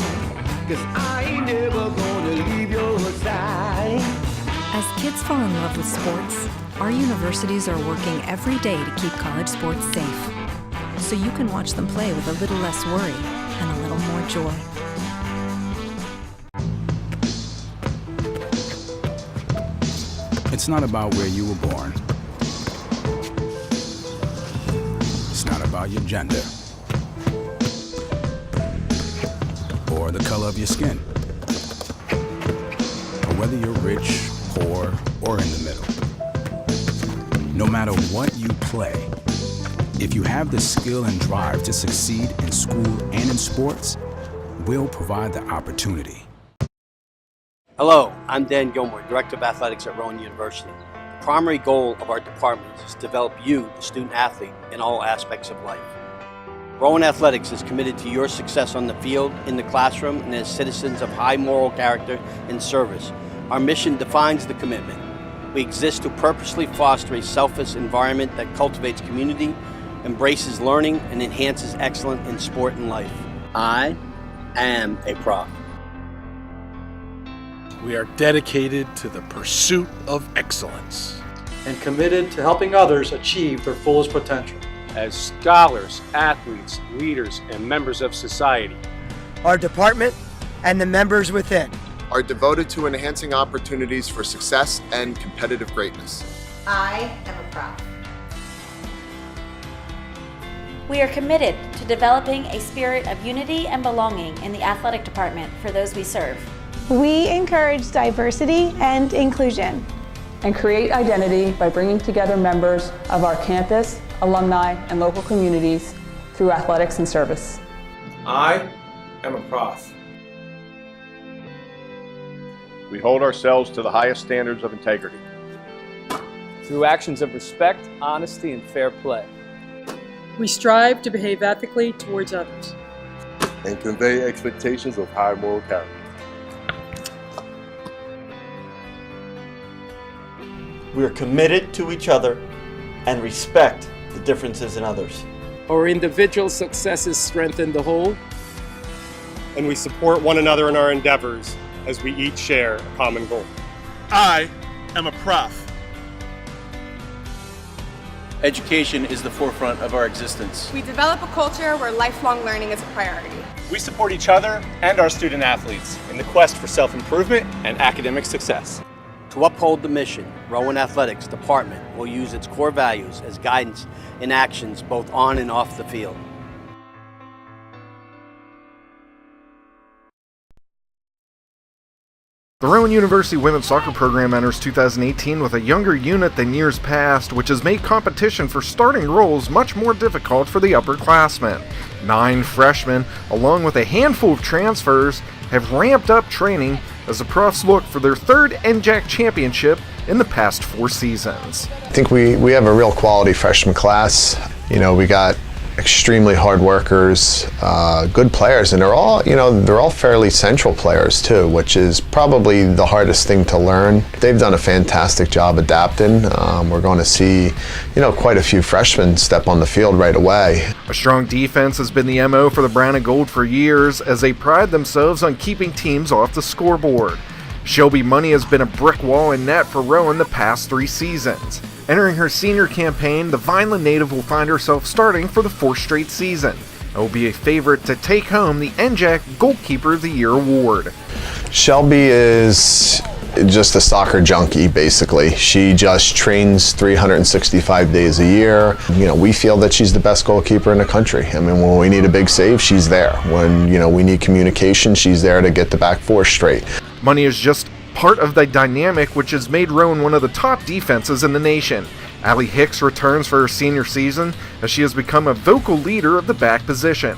'cause I ain't never gonna leave your side. As kids fall in love with sports, our universities are working every day to keep college sports safe. So you can watch them play with a little less worry and a little more joy. It's not about where you were born. It's not about your gender or the color of your skin, or whether you're rich, poor, or in the middle. No matter what you play, if you have the skill and drive to succeed in school and in sports, we'll provide the opportunity. Hello, I'm Dan Gilmore, Director of Athletics at Rowan University. The primary goal of our department is to develop you, the student athlete, in all aspects of life. Rowan Athletics is committed to your success on the field, in the classroom, and as citizens of high moral character and service. Our mission defines the commitment. We exist to purposely foster a selfless environment that cultivates community, embraces learning, and enhances excellence in sport and life. I am a prof. We are dedicated to the pursuit of excellence and committed to helping others achieve their fullest potential. As scholars, athletes, leaders, and members of society, our department and the members within are devoted to enhancing opportunities for success and competitive greatness. I am a prof. We are committed to developing a spirit of unity and belonging in the athletic department for those we serve. We encourage diversity and inclusion and create identity by bringing together members of our campus, alumni, and local communities through athletics and service. I am a prof. We hold ourselves to the highest standards of integrity. Through actions of respect, honesty, and fair play. We strive to behave ethically towards others and convey expectations of high moral character. We are committed to each other and respect the differences in others. Our individual successes strengthen the whole, and we support one another in our endeavors as we each share a common goal. I am a prof. Education is the forefront of our existence. We develop a culture where lifelong learning is a priority. We support each other and our student athletes in the quest for self-improvement and academic success. To uphold the mission, Rowan Athletics Department will use its core values as guidance in actions both on and off the field. The Rowan University Women's Soccer Program enters 2018 with a younger unit than years past, which has made competition for starting roles much more difficult for the upperclassmen. 9 freshmen, along with a handful of transfers, have ramped up training as the Profs look for their third NJAC championship in the past 4 seasons. I think we have a real quality freshman class. You know, we got extremely hard workers, good players, and they're all fairly central players too, which is probably the hardest thing to learn. They've done a fantastic job adapting. We're going to see, quite a few freshmen step on the field right away. A strong defense has been the MO for the Brown and Gold for years, as they pride themselves on keeping teams off the scoreboard. Shelby Money has been a brick wall in net for Rowan the past 3 seasons. Entering her senior campaign, the Vineland native will find herself starting for the 4th straight season and will be a favorite to take home the NJAC Goalkeeper of the Year award. Shelby is just a soccer junkie, basically. She just trains 365 days a year. We feel that she's the best goalkeeper in the country. I mean, when we need a big save, she's there. When, we need communication, she's there to get the back 4 straight. Money is just part of the dynamic which has made Rowan one of the top defenses in the nation. Allie Hicks returns for her senior season as she has become a vocal leader of the back position.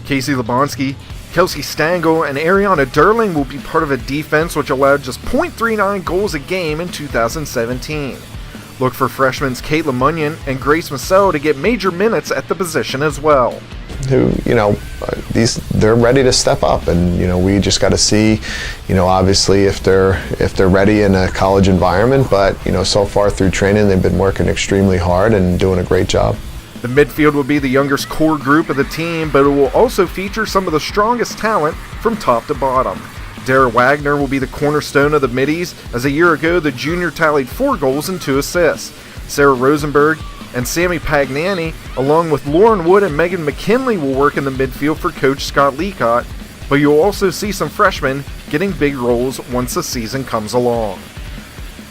Casey Lebonsky, Kelsey Stangl, and Ariana Derling will be part of a defense which allowed just .39 goals a game in 2017. Look for freshmen Caitlin Munyon and Grace Massell to get major minutes at the position as well. They're ready to step up, and we just got to see, obviously if they're ready in a college environment. But so far through training, they've been working extremely hard and doing a great job. The midfield will be the youngest core group of the team, but it will also feature some of the strongest talent from top to bottom. Dara Wagner will be the cornerstone of the middies, as a year ago the junior tallied 4 goals and 2 assists. Sarah Rosenberg and Sammy Pagnani, along with Lauren Wood and Megan McKinley, will work in the midfield for Coach Scott Leacott, but you'll also see some freshmen getting big roles once the season comes along.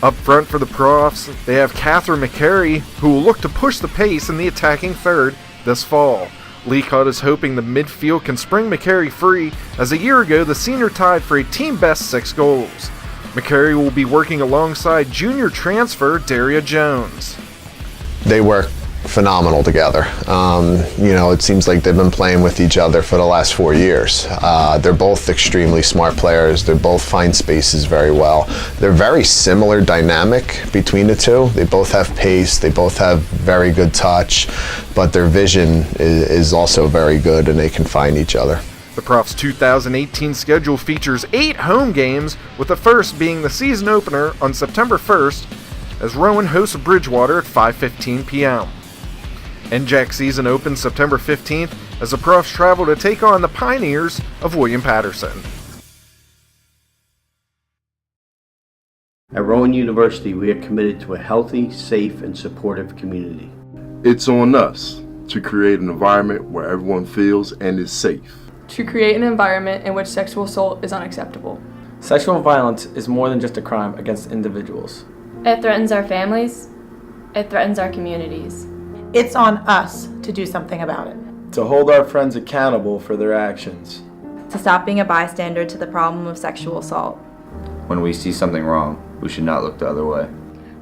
Up front for the Profs, they have Catherine McCary, who will look to push the pace in the attacking third this fall. Leacott is hoping the midfield can spring McCary free, as a year ago the senior tied for a team-best 6 goals. McCary will be working alongside junior transfer Daria Jones. They work phenomenal together. It seems like they've been playing with each other for the last 4 years. They're both extremely smart players. They both find spaces very well. They're very similar dynamic between the two. They both have pace. They both have very good touch, but their vision is also very good, and they can find each other. The Profs' 2018 schedule features 8 home games, with the first being the season opener on September 1st, as Rowan hosts Bridgewater at 5:15 p.m. NJAC season opens September 15th as the Profs travel to take on the Pioneers of William Patterson. At Rowan University, we are committed to a healthy, safe, and supportive community. It's on us to create an environment where everyone feels and is safe. To create an environment in which sexual assault is unacceptable. Sexual violence is more than just a crime against individuals. It threatens our families. It threatens our communities. It's on us to do something about it. To hold our friends accountable for their actions. To stop being a bystander to the problem of sexual assault. When we see something wrong, we should not look the other way.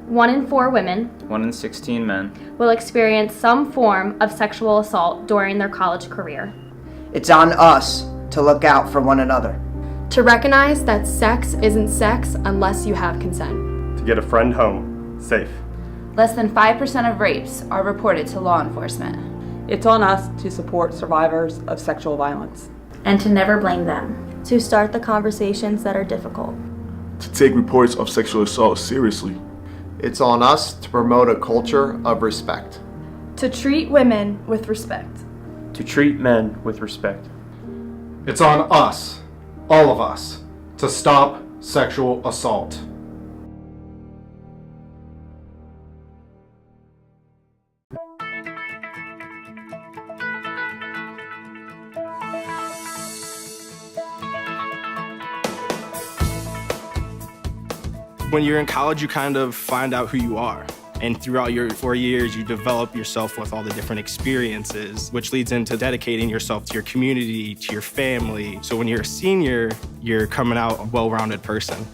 1 in 4 women, 1 in 16 men, will experience some form of sexual assault during their college career. It's on us to look out for one another. To recognize that sex isn't sex unless you have consent. To get a friend home, safe. Less than 5% of rapes are reported to law enforcement. It's on us to support survivors of sexual violence. And to never blame them. To start the conversations that are difficult. To take reports of sexual assault seriously. It's on us to promote a culture of respect. To treat women with respect. To treat men with respect. It's on us, all of us, to stop sexual assault. When you're in college, you kind of find out who you are. And throughout your 4 years, you develop yourself with all the different experiences, which leads into dedicating yourself to your community, to your family. So when you're a senior, you're coming out a well-rounded person.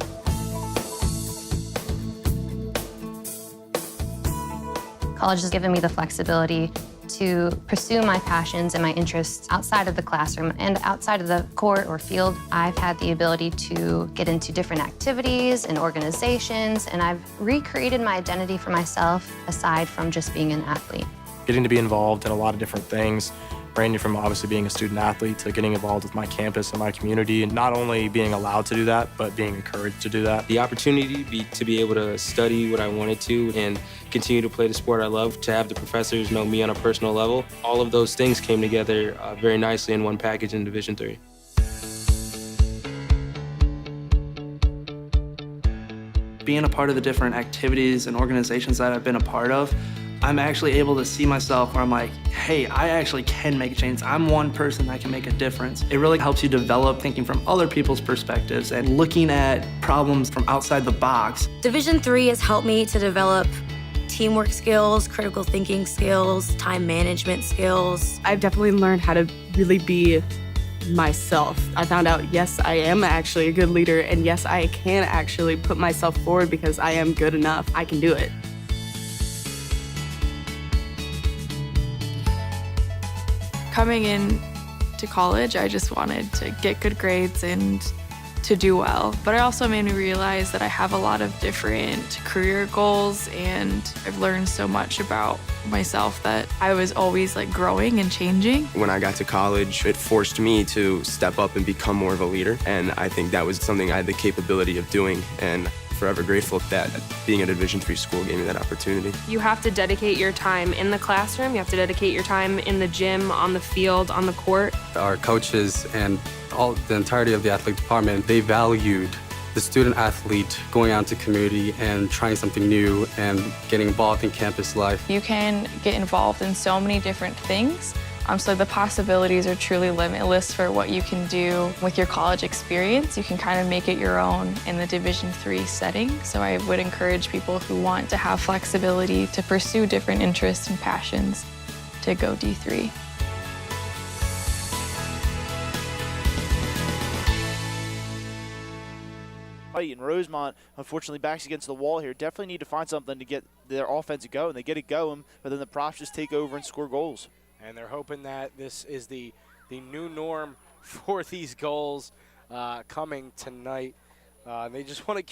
College has given me the flexibility to pursue my passions and my interests outside of the classroom and outside of the court or field. I've had the ability to get into different activities and organizations, and I've recreated my identity for myself aside from just being an athlete. Getting to be involved in a lot of different things, ranging from obviously being a student athlete to getting involved with my campus and my community, and not only being allowed to do that, but being encouraged to do that. The opportunity to be able to study what I wanted to and continue to play the sport I love, to have the professors know me on a personal level, all of those things came together very nicely in one package in Division III. Being a part of the different activities and organizations that I've been a part of, I'm actually able to see myself where I'm like, hey, I actually can make a change. I'm one person that can make a difference. It really helps you develop thinking from other people's perspectives and looking at problems from outside the box. Division III has helped me to develop teamwork skills, critical thinking skills, time management skills. I've definitely learned how to really be myself. I found out, yes, I am actually a good leader, and yes, I can actually put myself forward because I am good enough. I can do it. Coming in to college, I just wanted to get good grades and to do well. But it also made me realize that I have a lot of different career goals, and I've learned so much about myself that I was always like growing and changing. When I got to college, it forced me to step up and become more of a leader, and I think that was something I had the capability of doing, and forever grateful that being at a Division III school gave me that opportunity. You have to dedicate your time in the classroom, you have to dedicate your time in the gym, on the field, on the court. Our coaches and the entirety of the athletic department, they valued the student athlete going out into community and trying something new and getting involved in campus life. You can get involved in so many different things. So the possibilities are truly limitless for what you can do with your college experience. You can kind of make it your own in the Division III setting. So I would encourage people who want to have flexibility to pursue different interests and passions to go D3. And Rosemont, unfortunately, backs against the wall here. Definitely need to find something to get their offense to go, and they get it going, but then the Profs just take over and score goals. And they're hoping that this is the new norm for these goals coming tonight. They just want to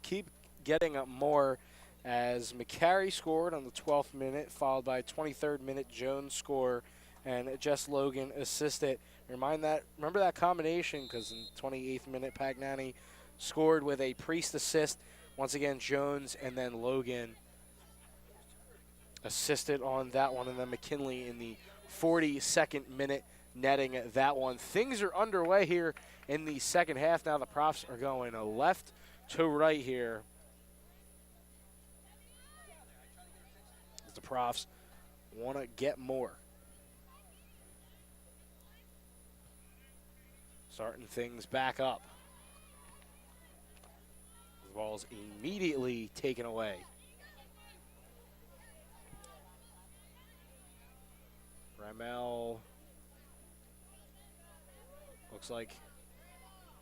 keep getting up more, as McCary scored on the 12th minute, followed by 23rd minute Jones score, and Jess Logan assisted. Remember that combination, because in 28th minute Pagnani scored with a Priest assist. Once again, Jones and then Logan assisted on that one, and then McKinley in the 42nd minute netting that one. Things are underway here in the second half. Now the Profs are going left to right here. The Profs want to get more. Starting things back up. The ball's immediately taken away. Ramel looks like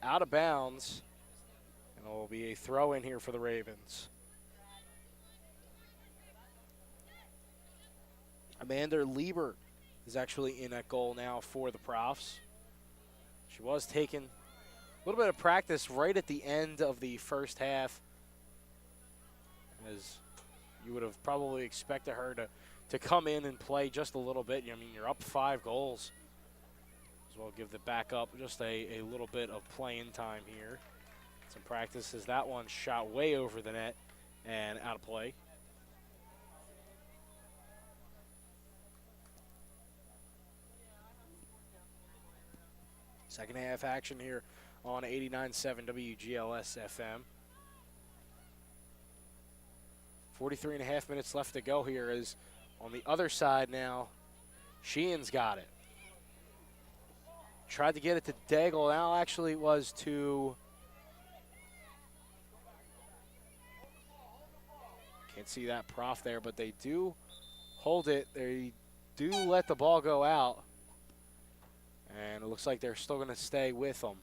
out of bounds, and it will be a throw in here for the Ravens. Amanda Lieber is actually in at goal now for the Profs. She was taking a little bit of practice right at the end of the first half, as you would have probably expected her to come in and play just a little bit. I mean, you're up 5 goals. As well give the backup just a little bit of playing time here. Some practice as that one shot way over the net and out of play. Second half action here on 89.7 WGLS FM. 43.5 minutes left to go here, as on the other side now, Sheehan's got it. Tried to get it to Daigle. Now actually it was to Can't see that prof there, but they do hold it. They do let the ball go out. And it looks like they're still going to stay with them.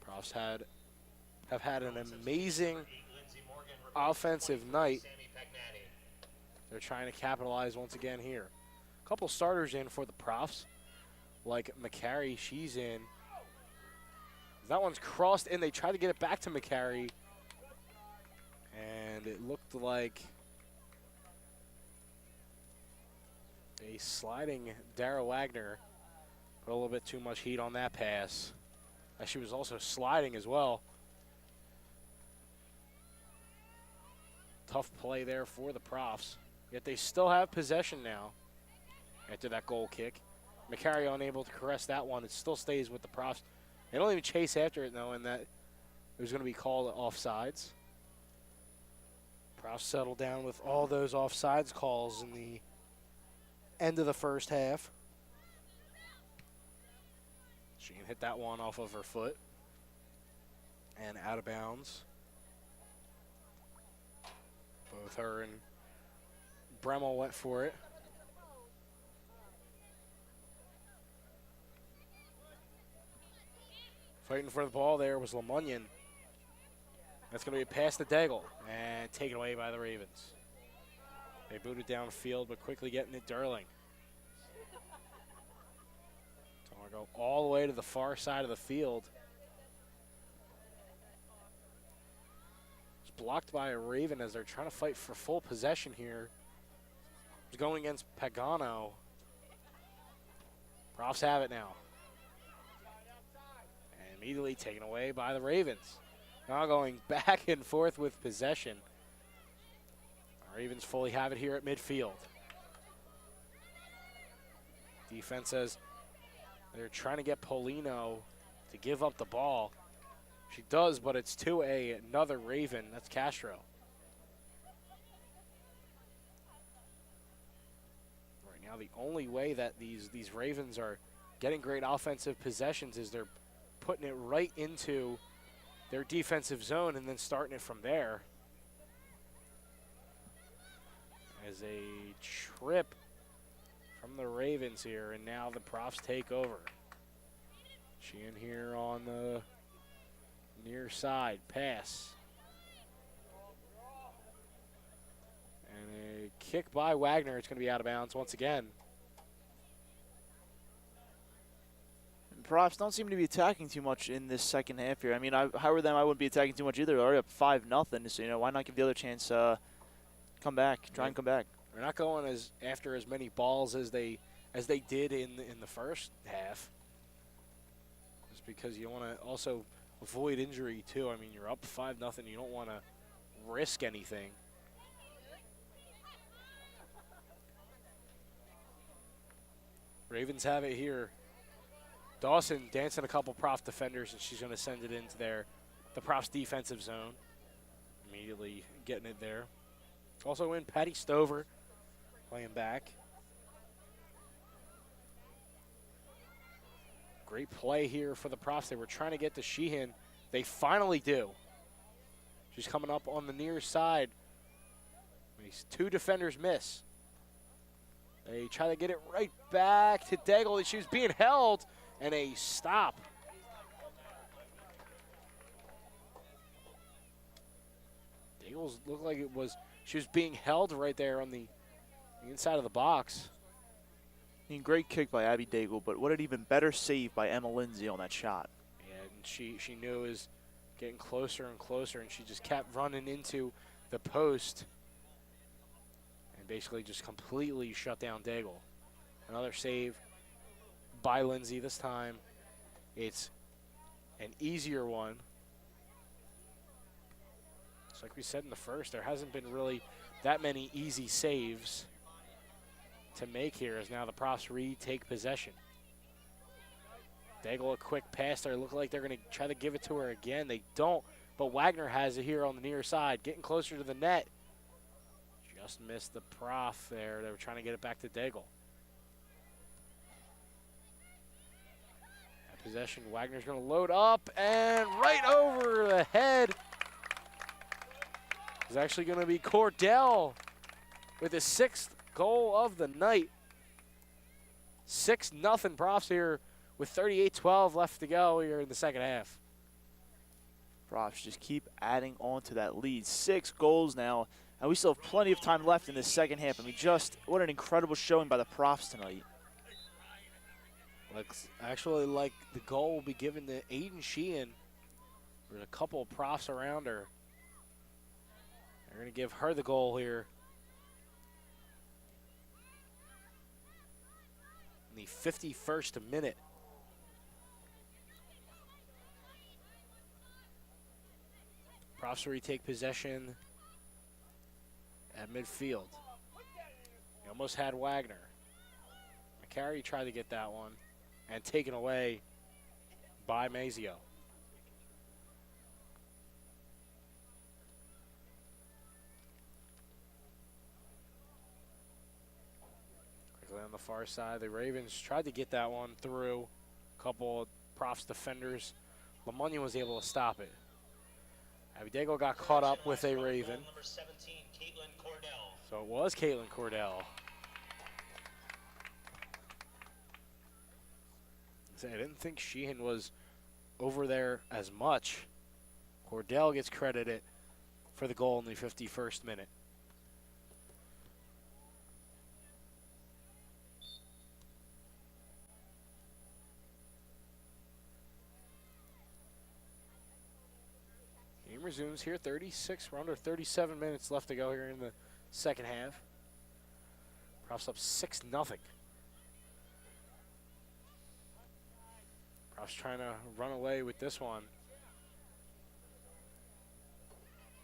Profs have had an amazing offensive night. They're trying to capitalize once again here. A couple starters in for the Profs, like McCary, she's in. That one's crossed in. They tried to get it back to McCary, and it looked like a sliding Dara Wagner put a little bit too much heat on that pass, as she was also sliding as well. Tough play there for the Profs, yet they still have possession now after that goal kick. McCary unable to caress that one. It still stays with the Profs. They don't even chase after it, knowing that it was going to be called offsides. Profs settle down with all those offsides calls in the end of the first half. She can hit that one off of her foot and out of bounds. Both her and Bremmel went for it. Fighting for the ball there was Lemunyon. That's going to be a pass to Daigle and taken away by the Ravens. They booted downfield, but quickly getting it Durling. So I go all the way to the far side of the field. It's blocked by a Raven as they're trying to fight for full possession here. It's going against Pagano. Profs have it now. And immediately taken away by the Ravens. Now going back and forth with possession. Ravens fully have it here at midfield. Defense says they're trying to get Polino to give up the ball. She does, but it's to another Raven. That's Castro. Right now, the only way that these Ravens are getting great offensive possessions is they're putting it right into their defensive zone and then starting it from there. As a trip from the Ravens here, and now the Profs take over. She in here on the near side, pass. And a kick by Wagner. It's going to be out of bounds once again. Profs don't seem to be attacking too much in this second half here. I mean, if I were them, I wouldn't be attacking too much either. They're already up 5-0, so why not give the other chance? Come back, try and come back. They're not going after as many balls as they did in the first half. Just because you want to also avoid injury too. I mean, you're up 5-0. You don't want to risk anything. Ravens have it here. Dawson dancing a couple Prof defenders, and she's going to send it into the Profs defensive zone. Immediately getting it there. Also in Patty Stover playing back. Great play here for the Profs. They were trying to get to Sheehan. They finally do. She's coming up on the near side. These two defenders miss. They try to get it right back to Daigle. She was being held, and a stop. Daigle's looked like she was being held right there on the inside of the box. I mean, great kick by Abby Daigle, but what an even better save by Emma Lindsay on that shot. Yeah, and she knew it was getting closer and closer, and she just kept running into the post and basically just completely shut down Daigle. Another save by Lindsay. This time it's an easier one. Just like we said in the first, there hasn't been really that many easy saves to make here, as now the Profs retake possession. Daigle a quick pass there. Look like they're going to try to give it to her again. They don't, but Wagner has it here on the near side, getting closer to the net. Just missed the Prof there. They were trying to get it back to Daigle. At possession, Wagner's going to load up, and right over the head is actually going to be Cordell with his 6th goal of the night. 6-0 Profs here with 38-12 left to go here in the second half. Profs just keep adding on to that lead. 6 goals now, and we still have plenty of time left in this second half. I mean, just what an incredible showing by the Profs tonight. Looks actually like the goal will be given to Aiden Sheehan. There's a couple of Profs around her. They're going to give her the goal here. In the 51st minute. Profs retake possession at midfield. He almost had Wagner. McCary tried to get that one and taken away by Mazio. Quickly on the far side, the Ravens tried to get that one through. A couple of Profs defenders. Lemonnier was able to stop it. Abidego got caught up with a Raven. So it was Caitlin Cordell. I didn't think Sheehan was over there as much. Cordell gets credited for the goal in the 51st minute. Game resumes here, 36, we're under 37 minutes left to go here in the second half. Profs up 6-0. Profs trying to run away with this one.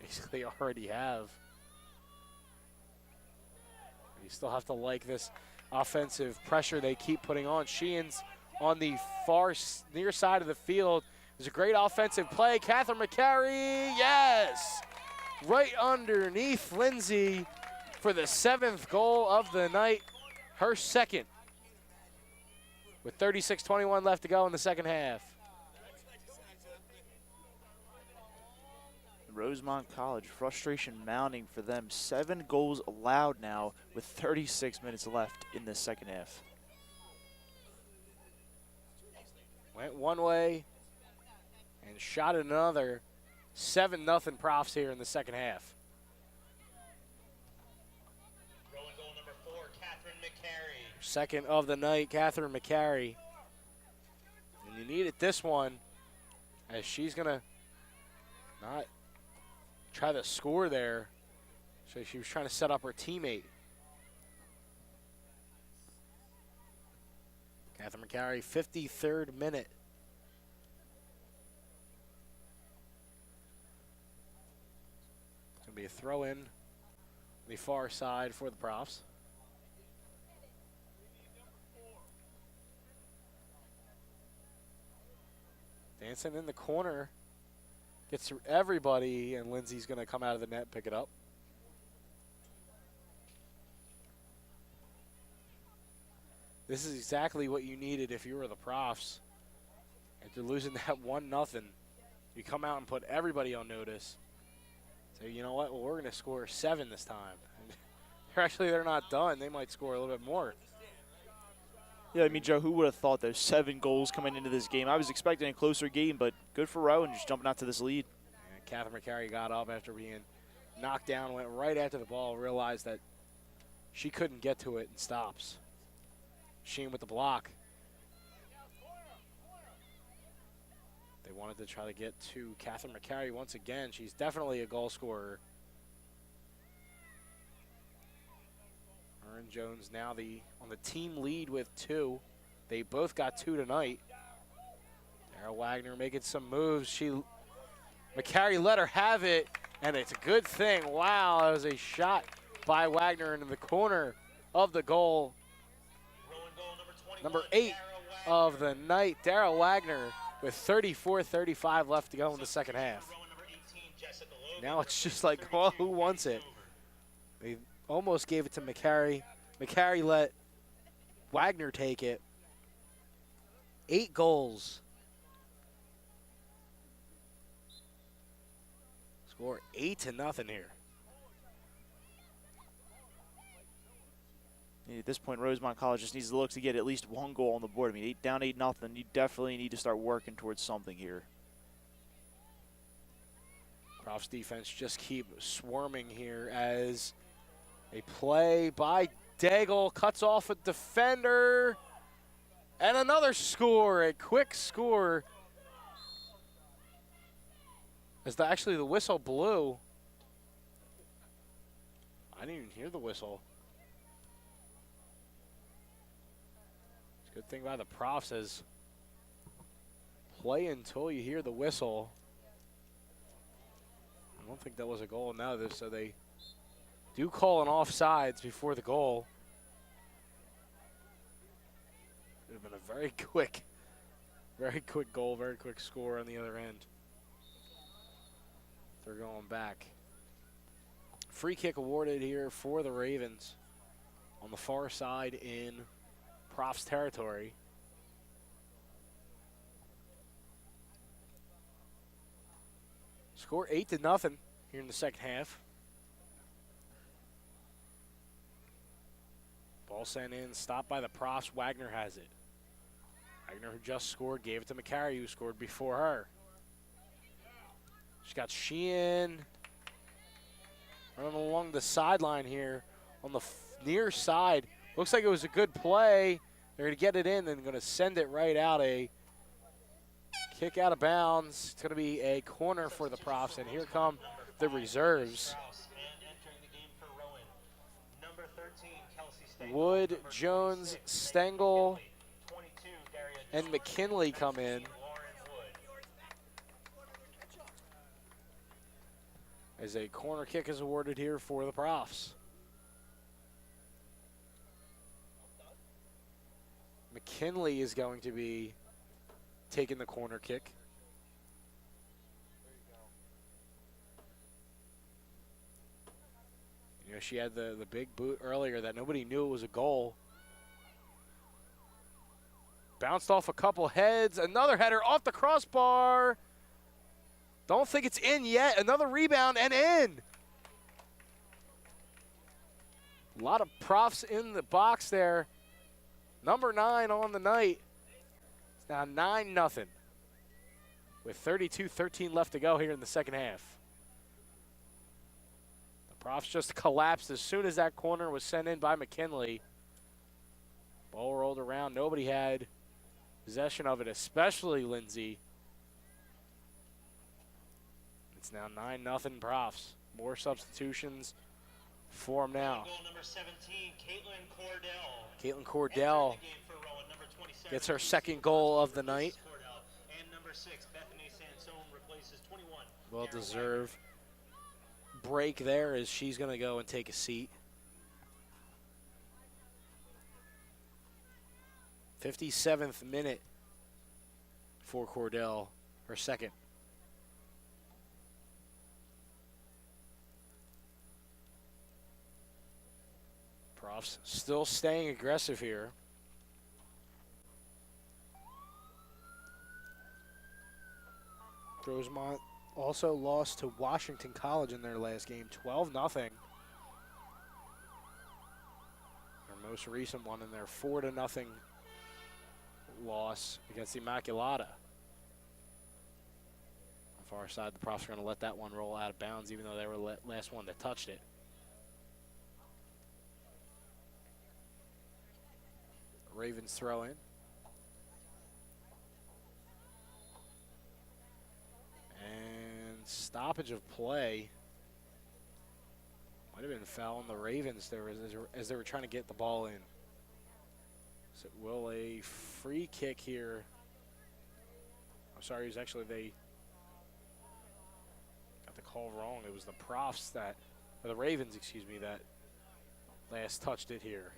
Basically already have. You still have to like this offensive pressure they keep putting on. Sheehan's on the far near side of the field. There's a great offensive play. Catherine McCary, yes! Right underneath Lindsay for the 7th goal of the night. Her second. With 36-21 left to go in the second half. Rosemont College, frustration mounting for them. 7 goals allowed now with 36 minutes left in the second half. Went one way and shot another. 7-0 Profs here in the second half. Rowan goal number 4, Catherine McCary. Second of the night, Catherine McCary. And you needed this one as she's going to not try to score there. So she was trying to set up her teammate. Catherine McCary, 53rd minute. It's going to be a throw in on the far side for the Profs. Dancing in the corner. Gets through everybody, and Lindsay's going to come out of the net and pick it up. This is exactly what you needed if you were the Profs. After losing that 1-0, you come out and put everybody on notice. Say, you know what? Well, we're going to score 7 this time. They're not done. They might score a little bit more. Yeah, I mean, Joe, who would have thought there's 7 goals coming into this game? I was expecting a closer game, but good for Rowan just jumping out to this lead. And Catherine McCary got up after being knocked down, went right after the ball, realized that she couldn't get to it and stops. Sheen with the block. They wanted to try to get to Catherine McCary once again. She's definitely a goal scorer. Erin Jones now on the team lead with 2. They both got 2 tonight. Daryl Wagner making some moves. McCary let her have it, and it's a good thing. Wow, that was a shot by Wagner into the corner of the goal. Number 8 of the night, Daryl Wagner, with 34-35 left to go in the second half. Now it's just like, well, who wants it? They almost gave it to McCary. McCary let Wagner take it. 8 goals. Score 8-0 here. At this point, Rosemont College just needs to look to get at least one goal on the board. I mean, down 8-0, you definitely need to start working towards something here. Prof's defense just keep swarming here as a play by Daigle cuts off a defender. And another score, a quick score. As actually the whistle blew. I didn't even hear the whistle. It's a good thing by the Prof says play until you hear the whistle. I don't think that was a goal now, so they do call an offsides before the goal. It would have been a very quick goal, very quick score on the other end. They're going back. Free kick awarded here for the Ravens on the far side in Prof's territory. Score 8-0 here in the second half. Ball sent in, stopped by the Profs. Wagner has it. Wagner, who just scored, gave it to McCary, who scored before her. She's got Sheehan running along the sideline here on the near side. Looks like it was a good play. They're going to get it in and going to send it right out. A kick out of bounds. It's going to be a corner for the Profs, and here come the reserves. Wood, Jones, Stengel, and McKinley come in. As a corner kick is awarded here for the Profs. McKinley is going to be taking the corner kick. You know, she had the big boot earlier that nobody knew it was a goal. Bounced off a couple heads. Another header off the crossbar. Don't think it's in yet. Another rebound and in. A lot of Profs in the box there. Number 9 on the night. It's now 9-0 with 32-13 left to go here in the second half. The Profs just collapsed as soon as that corner was sent in by McKinley. Ball rolled around. Nobody had possession of it, especially Lindsay. It's now 9-0 Profs. More substitutions for them now. Goal number 17, Caitlin Cordell gets her second goal of the night. and number 6, Bethany Sansone replaces 21. Well-deserved break there as she's going to go and take a seat. 57th minute for Cordell, her second. Profs still staying aggressive here. Rosemont also lost to Washington College in their last game, 12-0. Their most recent one in their 4-0 loss against the Immaculata. On the far side, the Profs are going to let that one roll out of bounds, even though they were the last one that touched it. Ravens throw in. And stoppage of play. Might have been a foul on the Ravens there as they were trying to get the ball in. So will a free kick here. I'm sorry, it was actually they got the call wrong. It was the Profs that, or the Ravens, excuse me, that last touched it here.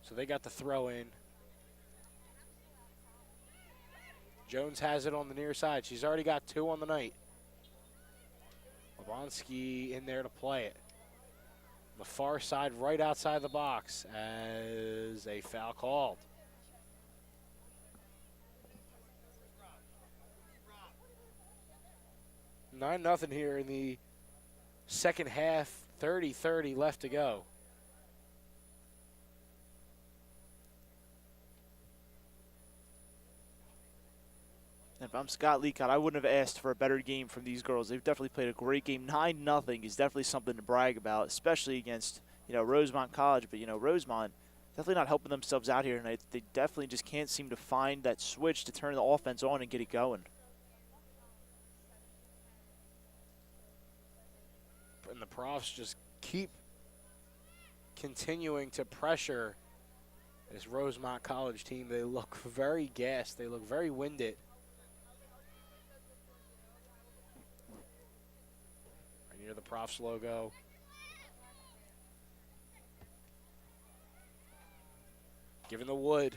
So they got the throw in. Jones has it on the near side. She's already got 2 on the night. Lebonsky in there to play it. The far side right outside the box as a foul called. Nine nothing here in the second half, 30-30 left to go. I'm Scott Leacott, I wouldn't have asked for a better game from these girls. They've definitely played a great game. 9-0 is definitely something to brag about, especially against, Rosemont College. But, Rosemont definitely not helping themselves out here tonight. They definitely just can't seem to find that switch to turn the offense on and get it going. And the Profs just keep continuing to pressure this Rosemont College team. They look very gassed. They look very winded. Right near the Profs logo. Giving the wood.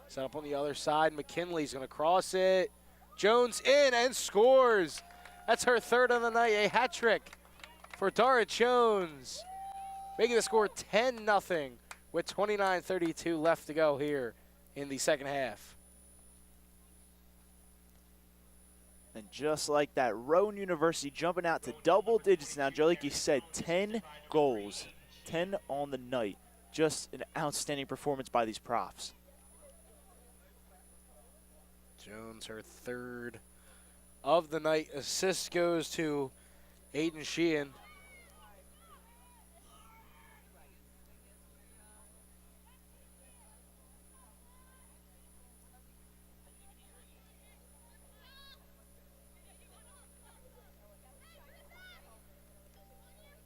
Set up on the other side. McKinley's going to cross it. Jones in and scores. That's her third of the night, a hat trick for Dara Jones, making the score 10-0 with 29:32 left to go here in the second half. And just like that, Rowan University jumping out to double digits now. Joe, like you said, 10 goals, 10 on the night. Just an outstanding performance by these Profs. Jones, her third of the night. Assist goes to Aiden Sheehan.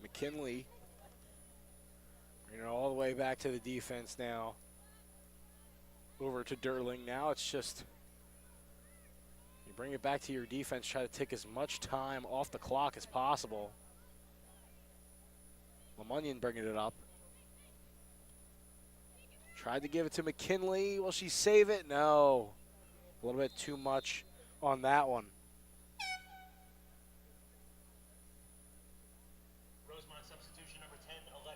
McKinley, all the way back to the defense now. Over to Derling. Now it's just, you bring it back to your defense, try to take as much time off the clock as possible. LeMunyon bringing it up. Tried to give it to McKinley. Will she save it? No. A little bit too much on that one.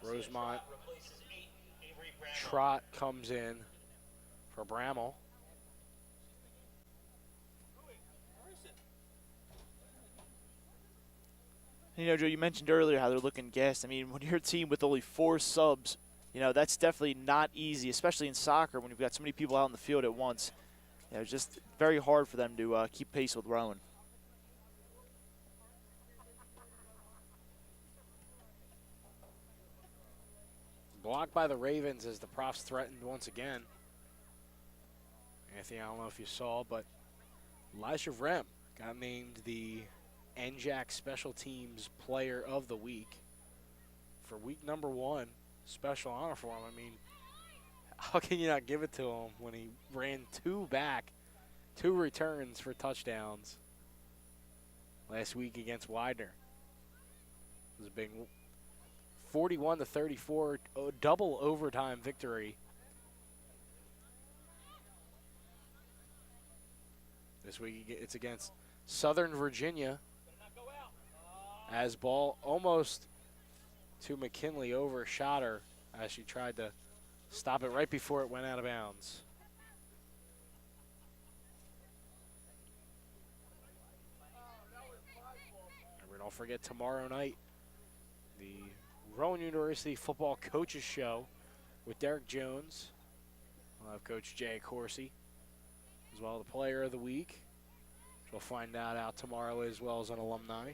Rosemont Trot comes in for Bramall. Joe, you mentioned earlier how they're looking gassed. I mean, when you're a team with only 4 subs, that's definitely not easy, especially in soccer when you've got so many people out on the field at once. It's just very hard for them to keep pace with Rowan. Blocked by the Ravens as the Profs threatened once again. Anthony, I don't know if you saw, but Elijah Vrem got named the NJAC Special Teams Player of the Week for week number 1. Special honor for him. I mean, how can you not give it to him when he ran 2 returns for touchdowns last week against Widener? It was a big 41-34 double overtime victory. This week it's against Southern Virginia. As ball almost to McKinley, overshot her as she tried to stop it right before it went out of bounds. And don't forget tomorrow night, the Rowan University Football Coaches Show with Derek Jones. We'll have Coach Jay Corsi, as well as the Player of the Week, which we'll find out tomorrow, as well as an alumni.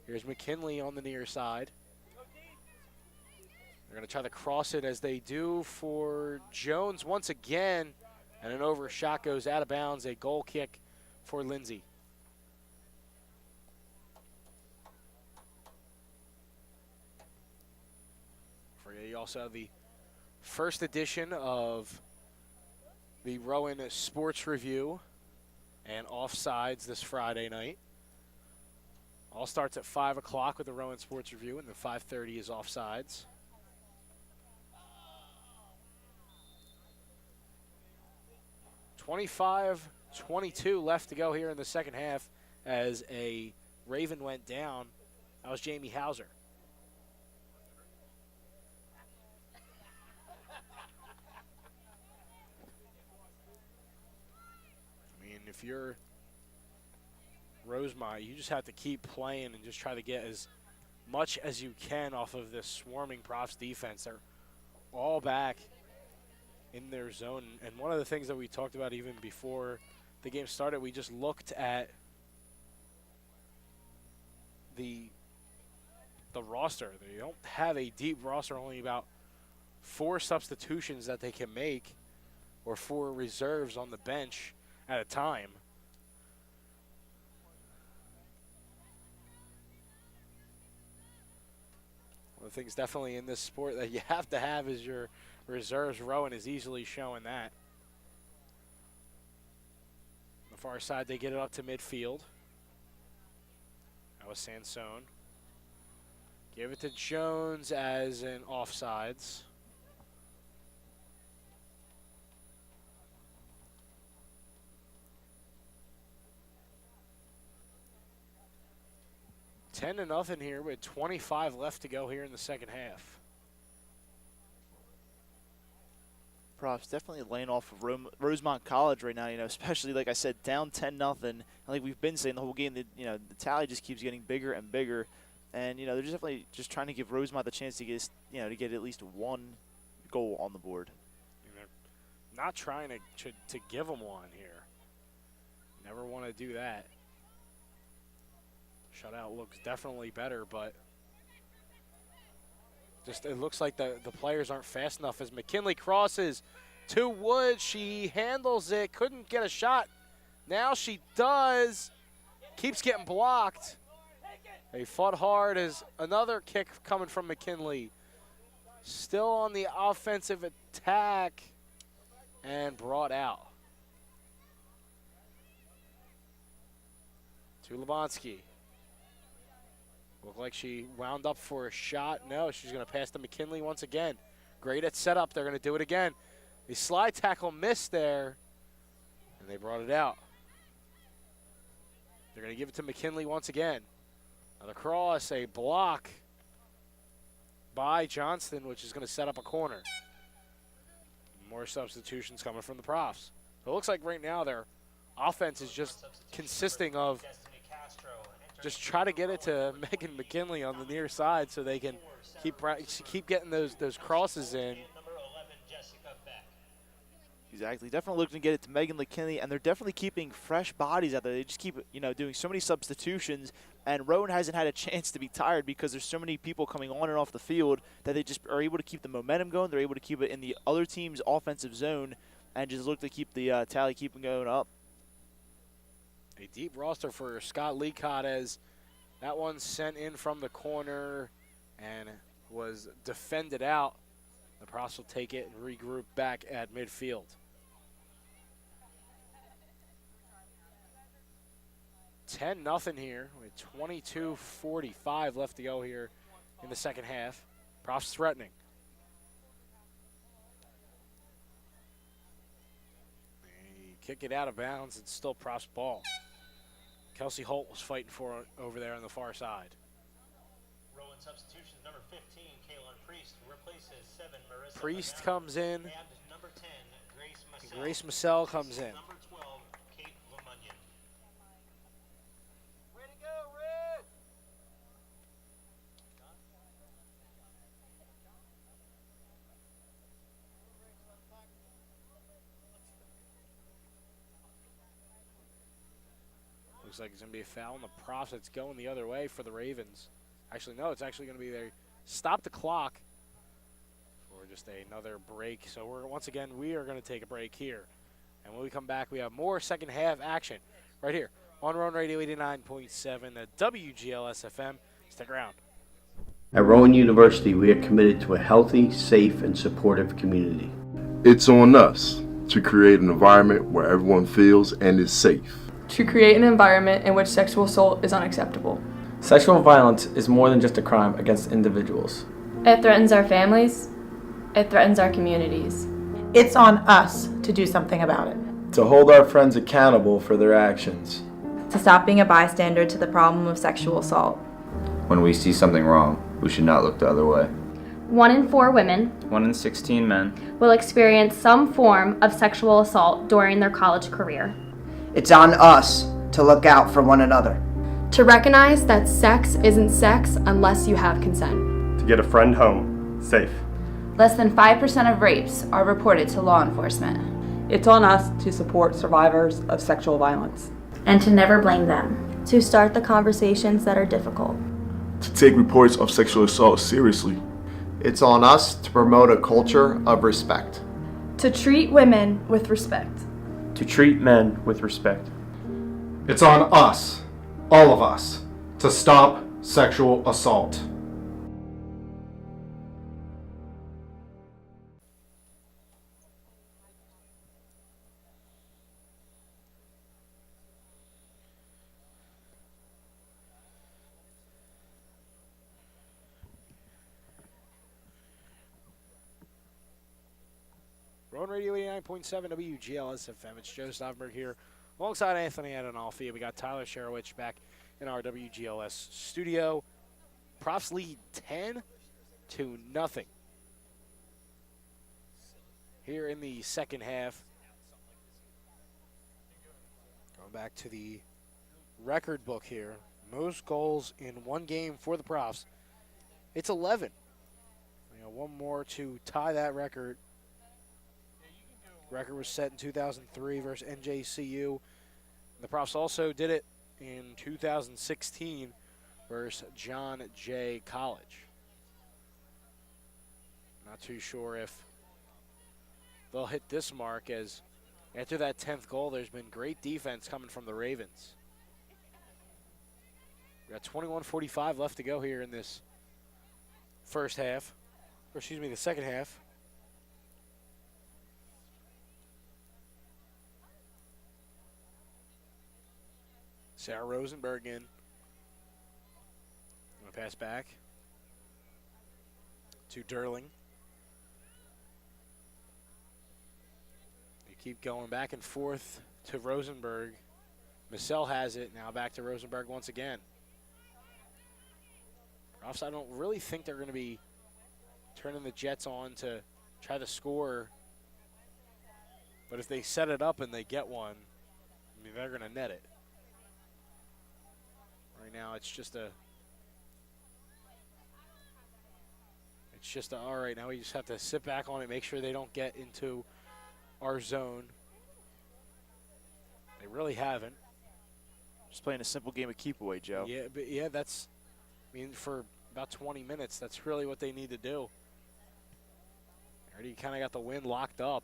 Here's McKinley on the near side. They're going to try to cross it as they do for Jones once again, and an overshot goes out of bounds. A goal kick for Lindsay. You also have the first edition of the Rowan Sports Review and Offsides this Friday night. All starts at 5 o'clock with the Rowan Sports Review, and then 5:30 is Offsides. .25-22 left to go here in the second half as a Raven went down. That was Jamie Hauser. If you're Rosemont, you just have to keep playing and just try to get as much as you can off of this swarming Profs defense. They're all back in their zone. And one of the things that we talked about even before the game started, we just looked at the roster. They don't have a deep roster, only about 4 substitutions that they can make, or 4 reserves on the bench at a time. One of the things definitely in this sport that you have to have is your reserves. Rowan is easily showing that. On the far side, they get it up to midfield. That was Sansone. Give it to Jones as an offsides. $10-0 here with 25 left to go here in the second half. Props definitely laying off of Rosemont College right now, especially, like I said, down 10-0. And like we've been saying the whole game, that, the tally just keeps getting bigger and bigger. And, they're just definitely just trying to give Rosemont the chance to get, to get at least 1 goal on the board. And they're not trying to give them one here. Never want to do that. Shutout looks definitely better, but just it looks like the players aren't fast enough as McKinley crosses to Wood. She handles it, couldn't get a shot. Now she does. Keeps getting blocked. They fought hard as another kick coming from McKinley. Still on the offensive attack and brought out. To Lebonsky. Looked like she wound up for a shot. No, she's going to pass to McKinley once again. Great at setup. They're going to do it again. The slide tackle missed there, and they brought it out. They're going to give it to McKinley once again. Another cross, a block by Johnston, which is going to set up a corner. More substitutions coming from the Profs. So it looks like right now their offense is just consisting of just try to get it to Megan McKinley on the near side so they can keep getting those crosses in. Exactly. Definitely looking to get it to Megan McKinley, and they're definitely keeping fresh bodies out there. They just keep, doing so many substitutions, and Rowan hasn't had a chance to be tired because there's so many people coming on and off the field that they just are able to keep the momentum going. They're able to keep it in the other team's offensive zone and just look to keep the tally keeping going up. A deep roster for Scott Leacott as that one sent in from the corner and was defended out. The Profs will take it and regroup back at midfield. $10-0 here with 22:45 left to go here in the second half. Profs threatening. They kick it out of bounds. It's still Profs ball. Kelsey Holt was fighting for it over there on the far side. Rowan substitution number 15, Kaylin Priest, replaces 7, Marissa Priest Banana, comes in. and number 10, Grace Massell. Grace Massell comes in. Number 12, Kate Lamunion. Way to go, Red! Looks like it's going to be a foul on the Profs. It's going the other way for the Ravens. Actually, no, it's actually going to be there. Stop the clock for just another break. So once again, we are going to take a break here. And when we come back, we have more second half action right here on Rowan Radio 89.7 at WGLS-FM. Stick around. At Rowan University, we are committed to a healthy, safe, and supportive community. It's on us to create an environment where everyone feels and is safe. To create an environment in which sexual assault is unacceptable. Sexual violence is more than just a crime against individuals. It threatens our families. It threatens our communities. It's on us to do something about it. To hold our friends accountable for their actions. To stop being a bystander to the problem of sexual assault. When we see something wrong, we should not look the other way. 1 in 4 women, 1 in 16 men, will experience some form of sexual assault during their college career. It's on us to look out for one another. To recognize that sex isn't sex unless you have consent. To get a friend home, safe. Less than 5% of rapes are reported to law enforcement. It's on us to support survivors of sexual violence. And to never blame them. To start the conversations that are difficult. To take reports of sexual assault seriously. It's on us to promote a culture of respect. To treat women with respect. To treat men with respect. It's on us, all of us, to stop sexual assault. Rowan Radio 89.7 WGLS FM. It's Joe Stauffenberg here alongside Anthony Adonolfi. We got Tyler Sherowich back in our WGLS studio. Profs lead 10-0 here in the second half. Going back to the record book here. Most goals in one game for the Profs. It's 11. One more to tie that record. Record was set in 2003 versus NJCU. The Profs also did it in 2016 versus John Jay College. Not too sure if they'll hit this mark, as after that 10th goal, there's been great defense coming from the Ravens. We got 21:45 left to go here in this first half, or excuse me, the second half. Sarah Rosenberg in. Going to pass back to Derling. They keep going back and forth to Rosenberg. Massell has it. Now back to Rosenberg once again. Profs, I don't really think they're going to be turning the Jets on to try to score. But if they set it up and they get one, I mean, they're going to net it. Right now, it's just a, all right, now we just have to sit back on it, make sure they don't get into our zone. They really haven't. Just playing a simple game of keep away, Joe. Yeah, but yeah, that's, I mean, for about 20 minutes, that's really what they need to do. Already kind of got the wind locked up.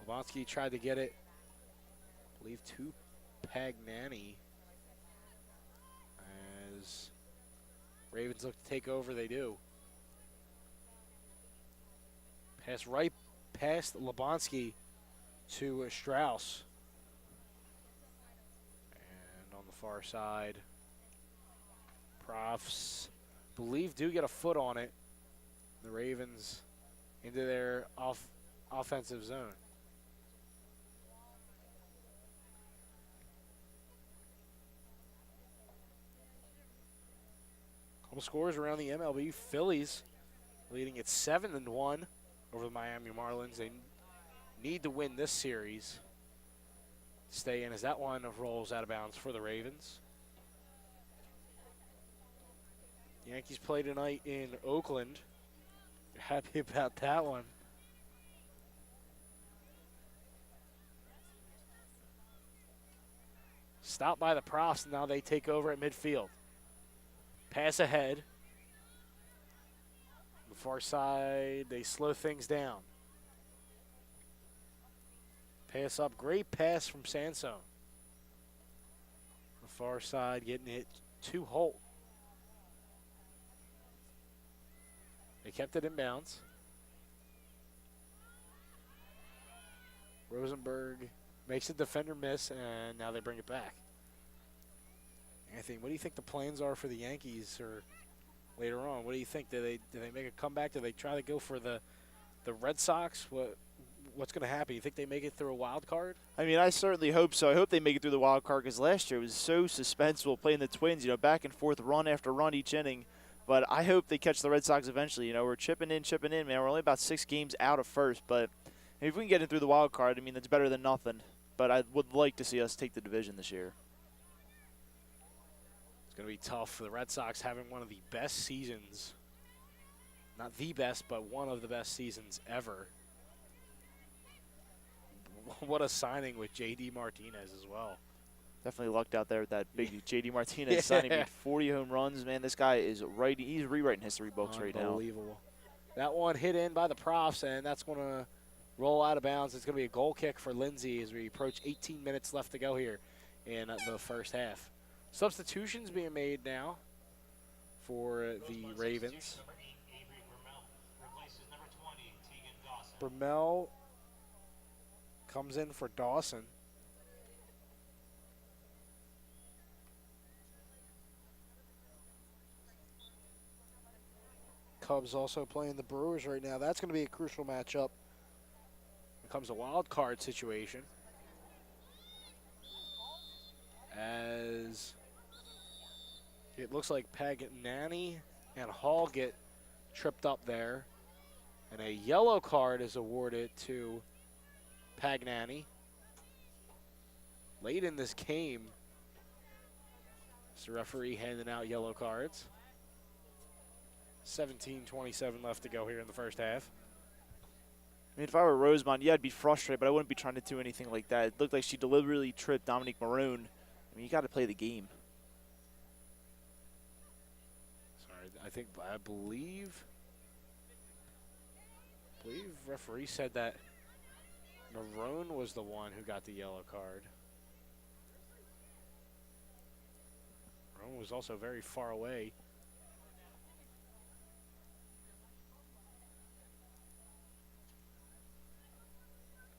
Lebonsky tried to get it, I believe, to Pagnani. As Ravens look to take over, they do. Pass right past Lebonsky to Strauss. And on the far side, Profs, believe, do get a foot on it. The Ravens into their offensive zone. Couple scores around the MLB. Phillies leading at 7-1 over the Miami Marlins. They need to win this series to stay in, as that one rolls out of bounds for the Ravens. Yankees play tonight in Oakland. They're happy about that one. Stopped by the Profs, and now they take over at midfield. Pass ahead. On the far side, they slow things down. Pass up, great pass from Sansone. On the far side, getting it to Holt. They kept it in bounds. Rosenberg makes the defender miss, and now they bring it back. Anthony, what do you think the plans are for the Yankees or later on? What do you think? Do they make a comeback? Do they try to go for the Red Sox? What's going to happen? You think they make it through a wild card? I mean, I certainly hope so. I hope they make it through the wild card, because last year it was so suspenseful playing the Twins, back and forth, run after run each inning. But I hope they catch the Red Sox eventually. We're chipping in, man. We're only about 6 games out of first, but if we can get in through the wild card, I mean, that's better than nothing. But I would like to see us take the division this year. It's going to be tough for the Red Sox, having one of the best seasons. Not the best, but one of the best seasons ever. what a signing with J.D. Martinez as well. Definitely lucked out there with that big J.D. Martinez signing. Made 40 home runs, man. This guy is writing. He's rewriting history books right now. Unbelievable. That one hit in by the Profs, and that's going to roll out of bounds. It's going to be a goal kick for Lindsay as we approach 18 minutes left to go here in the first half. Substitutions being made now for the Ravens. Brumell comes in for Dawson. Cubs also playing the Brewers right now. That's going to be a crucial matchup. It comes a wild card situation. As it looks like Paganani and Hall get tripped up there. And a yellow card is awarded to Paganani. Late in this game, it's the referee handing out yellow cards. 17:27 left to go here in the first half. I mean, if I were Rosemont, yeah, I'd be frustrated, but I wouldn't be trying to do anything like that. It looked like she deliberately tripped Dominique Maroon. I mean, you got to play the game. Sorry, I believe referee said that Maroon was the one who got the yellow card. Maroon was also very far away.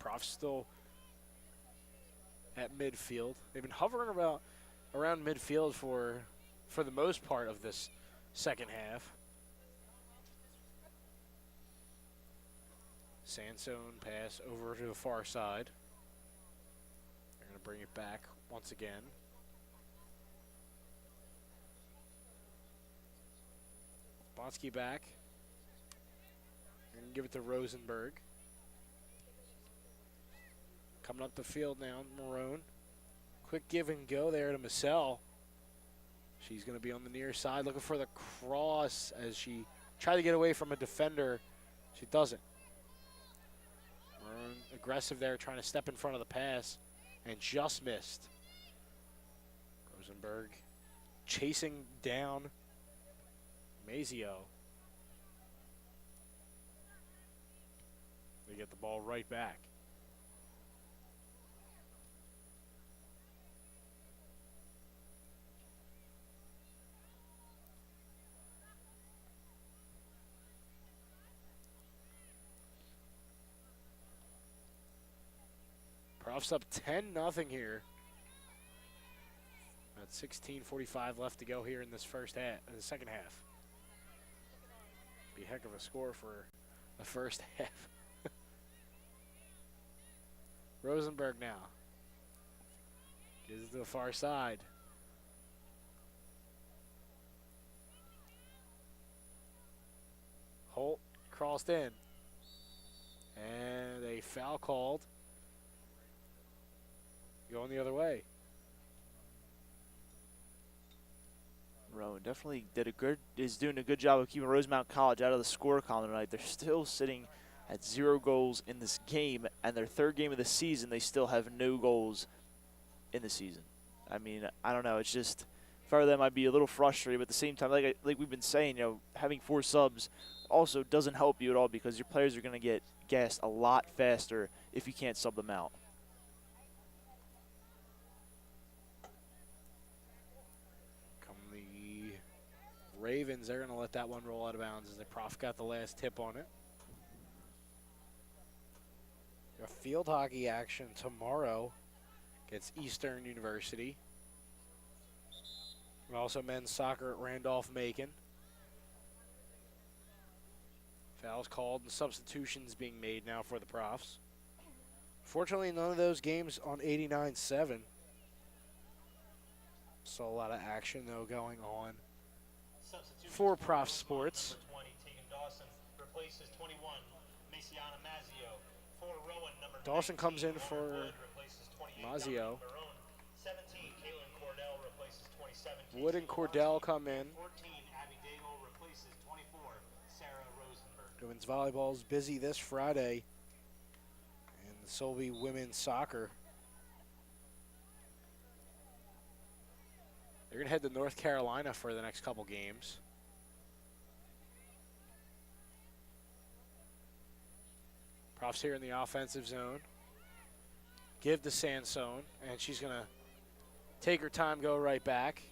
Prof's still at midfield. They've been hovering around midfield for the most part of this second half. Sansone pass over to the far side. They're going to bring it back once again. Bonsky back. They're going to give it to Rosenberg. Coming up the field now, Maroon. Quick give and go there to Massell. She's going to be on the near side looking for the cross as she tried to get away from a defender. She doesn't. Maroon aggressive there, trying to step in front of the pass and just missed. Rosenberg chasing down Mazio. They get the ball right back. Profs up 10-0 here. At 16:45 left to go here in this in the second half. Be a heck of a score for the first half. Rosenberg now. Gives it to the far side. Holt crossed in. And a foul called. Going the other way. Rowan definitely is doing a good job of keeping Rosemont College out of the score column tonight. They're still sitting at 0 goals in this game, and their third game of the season, they still have no goals in the season. I mean, I don't know. It's just, for them, I'd be a little frustrated, but at the same time, like we've been saying, having 4 subs also doesn't help you at all because your players are going to get gassed a lot faster if you can't sub them out. Ravens, they're going to let that one roll out of bounds as the Prof got the last tip on it. A field hockey action tomorrow against Eastern University. And also men's soccer at Randolph-Macon. Fouls called and substitutions being made now for the Profs. Fortunately, none of those games on 89-7. Saw a lot of action, though, going on for Prof Sports. Number 20, Tegan Dawson replaces 21, Messiana Mazio. For Rowan, number Dawson 19, comes in for Wood replaces 28, Mazio. 17, Caitlin Cordell replaces 27. Wood and Cordell come in. 14, Abby Daigle replaces 24, Sarah Rosenberg. Women's volleyball is busy this Friday in This will be women's soccer. They're going to head to North Carolina for the next couple games. Prof's here in the offensive zone. Give to Sansone, and she's going to take her time, go right back.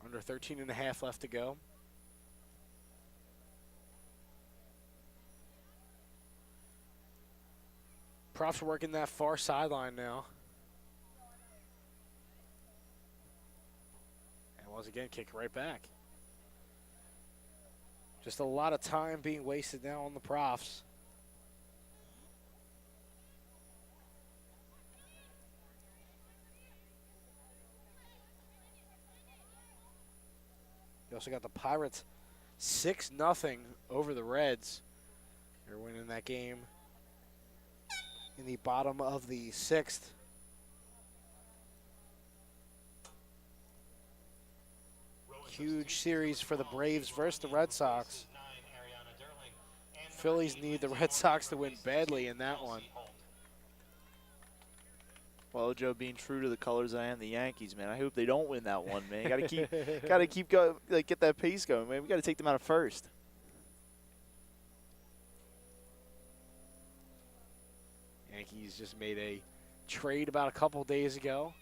Under 13 and a half left to go. Prof's working that far sideline now. And once again, kick right back. Just a lot of time being wasted now on the Profs. You also got the Pirates 6-0 over the Reds. They're winning that game in the bottom of the 6th. Huge series for the Braves versus the Red Sox. Phillies need the Red Sox to win badly in that one. Well, Joe, being true to the colors I am, the Yankees, man. I hope they don't win that one, man. Gotta keep going, like get that pace going, man. We gotta take them out of first. Yankees just made a trade about a couple days ago.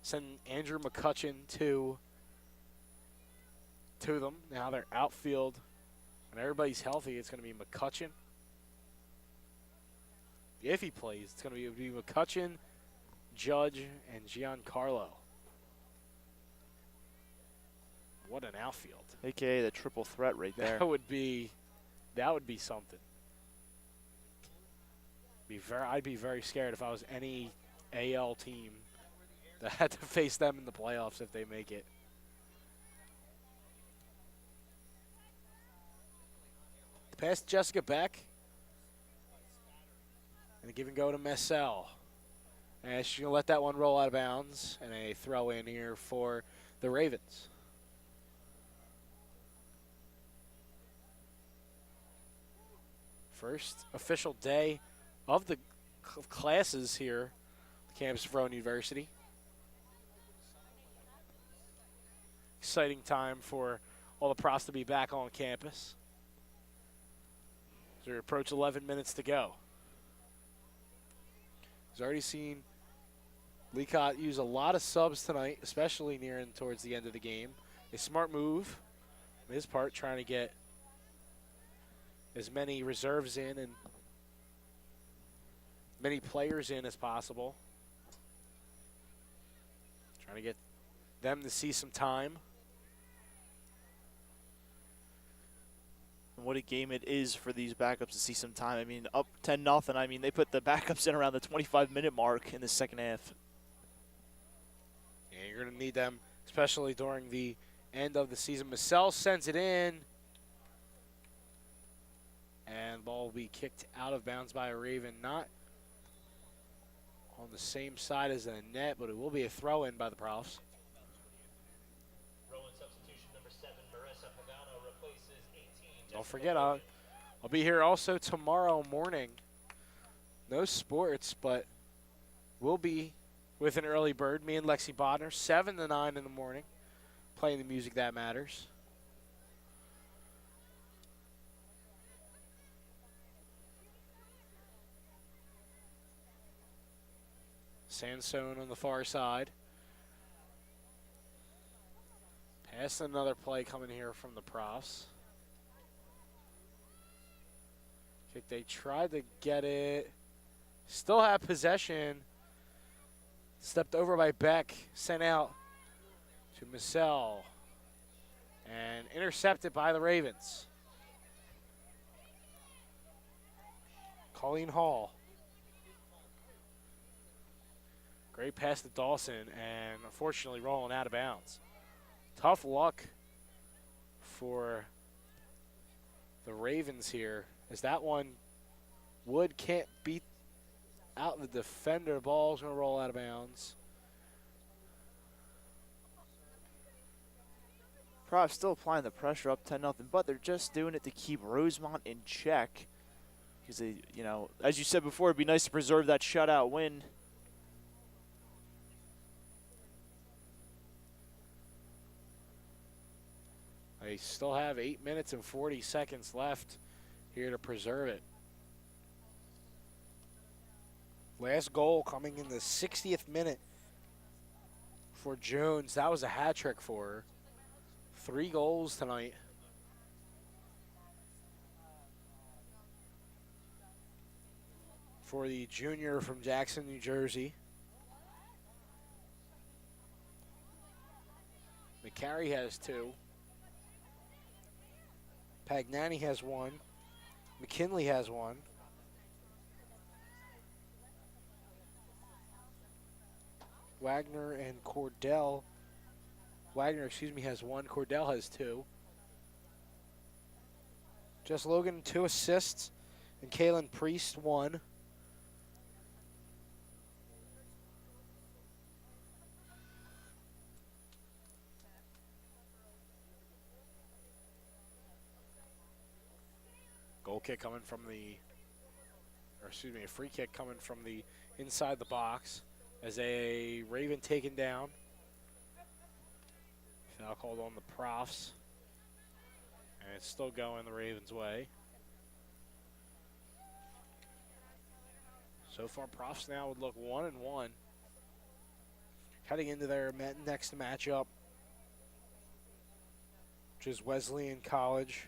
Sent Andrew McCutchen to them. Now their outfield, when everybody's healthy, it's going to be McCutchen. If he plays, it's going to be McCutchen, Judge, and Giancarlo. What an outfield. AKA the triple threat right there. That would be something. I'd be very scared if I was any AL team that had to face them in the playoffs if they make it. Pass Jessica Beck. And a give and go to Messel. And she's going to let that one roll out of bounds. And a throw in here for the Ravens. First official day of the classes here at the campus of Rowan University. Exciting time for all the Profs to be back on campus. As we approach 11 minutes to go. He's already seen Leacott use a lot of subs tonight, especially nearing towards the end of the game. A smart move on his part, trying to get as many reserves in and many players in as possible. Trying to get them to see some time. And what a game it is for these backups to see some time. I mean, up 10-0. I mean, they put the backups in around the 25-minute mark in the second half. Yeah, you're going to need them, especially during the end of the season. Messel sends it in. And the ball will be kicked out of bounds by a Raven. Not on the same side as the net, but it will be a throw-in by the Profs. Rowan substitution number 7, Marissa Pagano replaces 18. Don't forget, I'll be here also tomorrow morning. No sports, but we'll be with an early bird. Me and Lexi Bodner, 7 to 9 in the morning, playing the music that matters. Sansone on the far side. Pass another play coming here from the Profs. Kick, they tried to get it. Still have possession. Stepped over by Beck. Sent out to Messel. And intercepted by the Ravens. Colleen Hall. Great pass to Dawson, and unfortunately rolling out of bounds. Tough luck for the Ravens here, as that one, Wood can't beat out the defender. Ball's going to roll out of bounds. Profs still applying the pressure up 10-0, but they're just doing it to keep Rosemont in check. because they, you know, as you said before, it'd be nice to preserve that shutout win. They still have 8 minutes and 40 seconds left here to preserve it. Last goal coming in the 60th minute for Jones. That was a hat trick for her. 3 goals tonight. For the junior from Jackson, New Jersey. McCary has 2. Pagnani has 1. McKinley has 1. Wagner, has 1. Cordell has 2. Jess Logan, 2 assists. And Kaylin Priest, 1. Goal kick coming from a free kick coming from the inside the box as a Raven taken down. Foul called on the Profs. And it's still going the Ravens' way. So far, Profs now would look 1-1. Heading into their next matchup, which is Wesleyan College.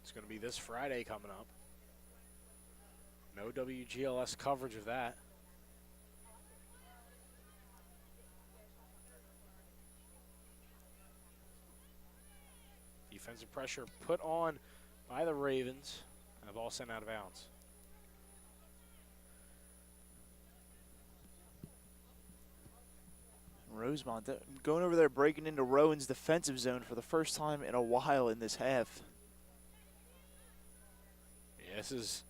It's going to be this Friday coming up. No WGLS coverage of that. Defensive pressure put on by the Ravens, and the ball sent out of bounds. Rosemont going over there, breaking into Rowan's defensive zone for the first time in a while in this half. Yeah, this is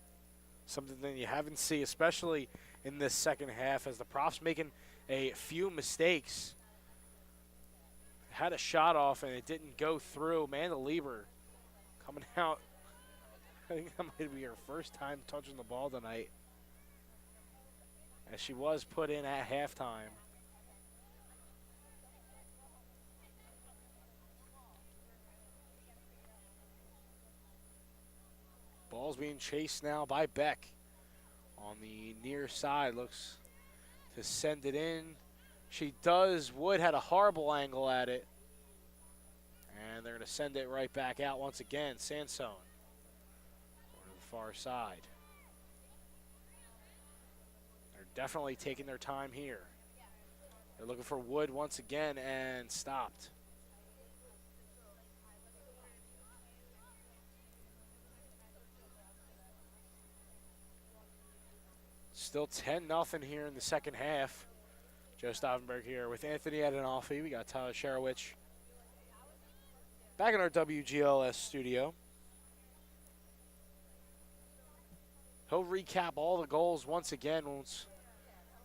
something that you haven't seen, especially in this second half, as the Profs making a few mistakes. Had a shot off and it didn't go through. Amanda Lieber coming out. I think that might be her first time touching the ball tonight, as she was put in at halftime. Ball's being chased now by Beck on the near side. Looks to send it in. She does. Wood had a horrible angle at it. And they're going to send it right back out once again. Sansone over to the far side. They're definitely taking their time here. They're looking for Wood once again and stopped. Still 10-0 here in the second half. Joe Stauffenberg here with Anthony Adenolfi. We got Tyler Sherowich back in our WGLS studio. He'll recap all the goals once again once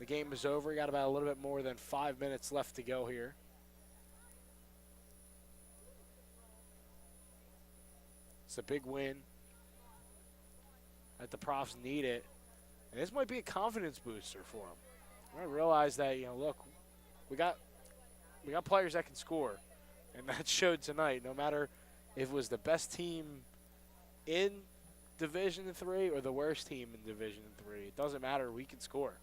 the game is over. We got about a little bit more than 5 minutes left to go here. It's a big win that the Profs need it. And this might be a confidence booster for them. I realize that, look, we got players that can score, and that showed tonight. No matter if it was the best team in Division III or the worst team in Division III, it doesn't matter. We can score.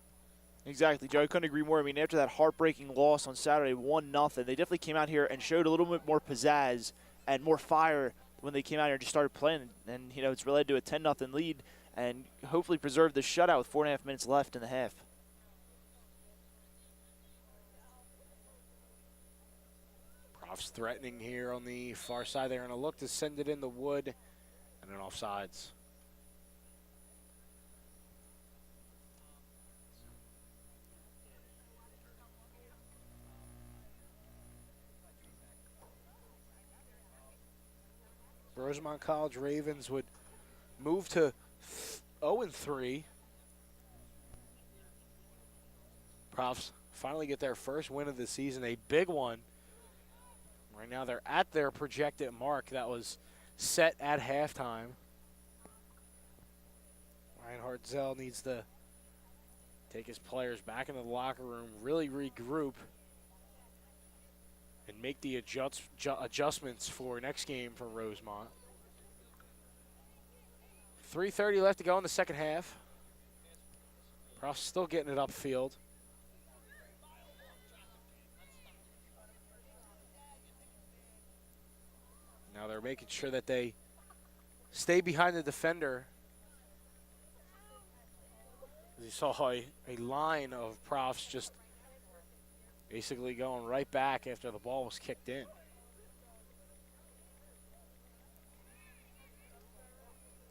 Exactly, Joe. I couldn't agree more. I mean, after that heartbreaking loss on Saturday, 1-0, they definitely came out here and showed a little bit more pizzazz and more fire when they came out here and just started playing. And it's led to a 10-0 lead, and hopefully preserve the shutout with 4.5 minutes left in the half. Profs threatening here on the far side. They're going to look to send it in the Wood and then offsides. Rosemont College Ravens would move to 0-3. Profs finally get their first win of the season, a big one Right now they're at their projected mark that was set at halftime. Ryan Hartzell needs to take his players back into the locker room, really regroup, and make the adjustments for next game for Rosemont. 3:30 left to go in the second half. Profs still getting it upfield. Now they're making sure that they stay behind the defender. You saw a line of profs just basically going right back after the ball was kicked in.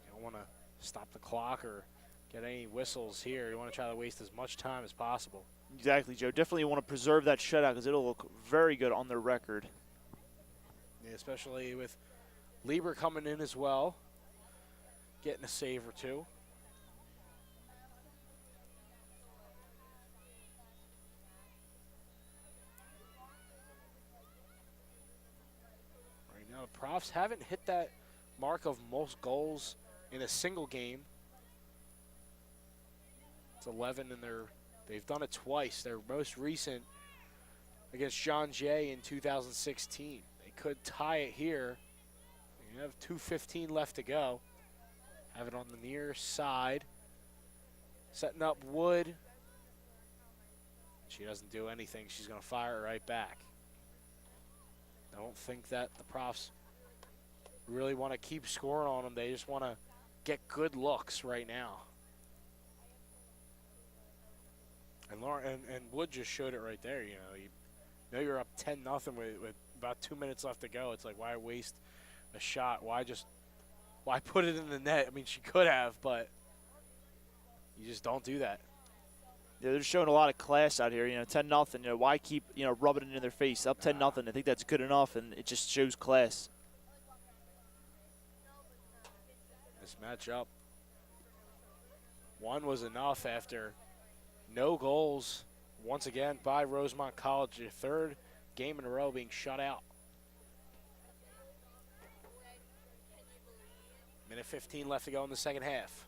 You don't want to stop the clock or get any whistles here. You want to try to waste as much time as possible. Exactly, Joe. Definitely want to preserve that shutout because it'll look very good on their record. Yeah, especially with Lieber coming in as well, getting a save or two. Right now, the Profs haven't hit that mark of most goals in a single game. It's 11, and they've done it twice. Their most recent against John Jay in 2016. They could tie it here. You have 2:15 left to go. Have it on the near side. Setting up Wood. She doesn't do anything. She's going to fire it right back. I don't think that the Profs really want to keep scoring on them. They just want to get good looks right now. And Wood just showed it right there. You know you're up 10-0 with about 2 minutes left to go. It's like, why waste a shot? Why put it in the net? I mean, she could have, but you just don't do that. Yeah, they're showing a lot of class out here. 10-0. Why keep rubbing it in their face? Up 10-0. I think that's good enough, and it just shows class. This matchup, one was enough after no goals once again by Rosemont College. Their third game in a row being shut out. Minute 15 left to go in the second half.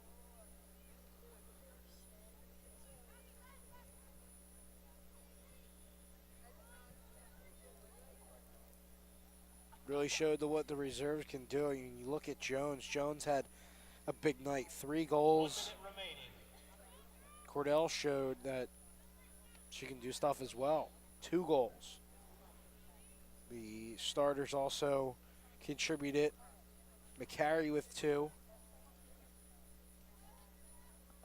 Really showed what the reserves can do. You look at Jones. Jones had a big night. 3 goals. Cordell showed that she can do stuff as well. 2 goals. The starters also contributed. McCary with 2.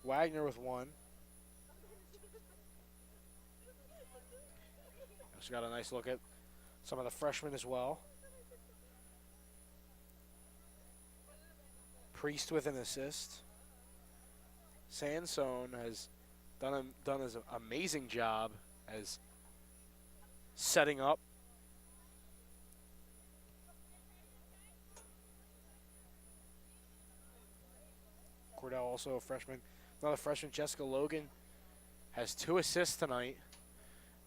Wagner with 1. Just got a nice look at some of the freshmen as well. Priest with an assist. Sansone has done an amazing job as setting up. Cordell also a freshman. Another freshman, Jessica Logan, has 2 assists tonight.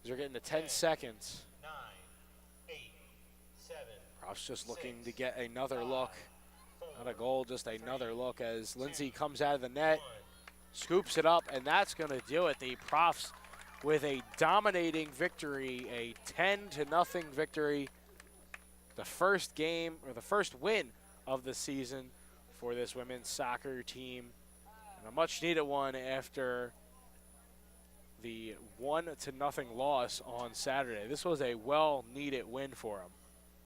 They're getting to 10 seconds. 9, 8, 7. Profs just looking to get another look. Not a goal, just another look as Lindsay comes out of the net, scoops it up, and that's going to do it. The Profs with a dominating victory, a 10-0 victory. The first game, or the first win of the season for this women's soccer team. And a much-needed one after the 1-0 loss on Saturday. This was a well-needed win for them.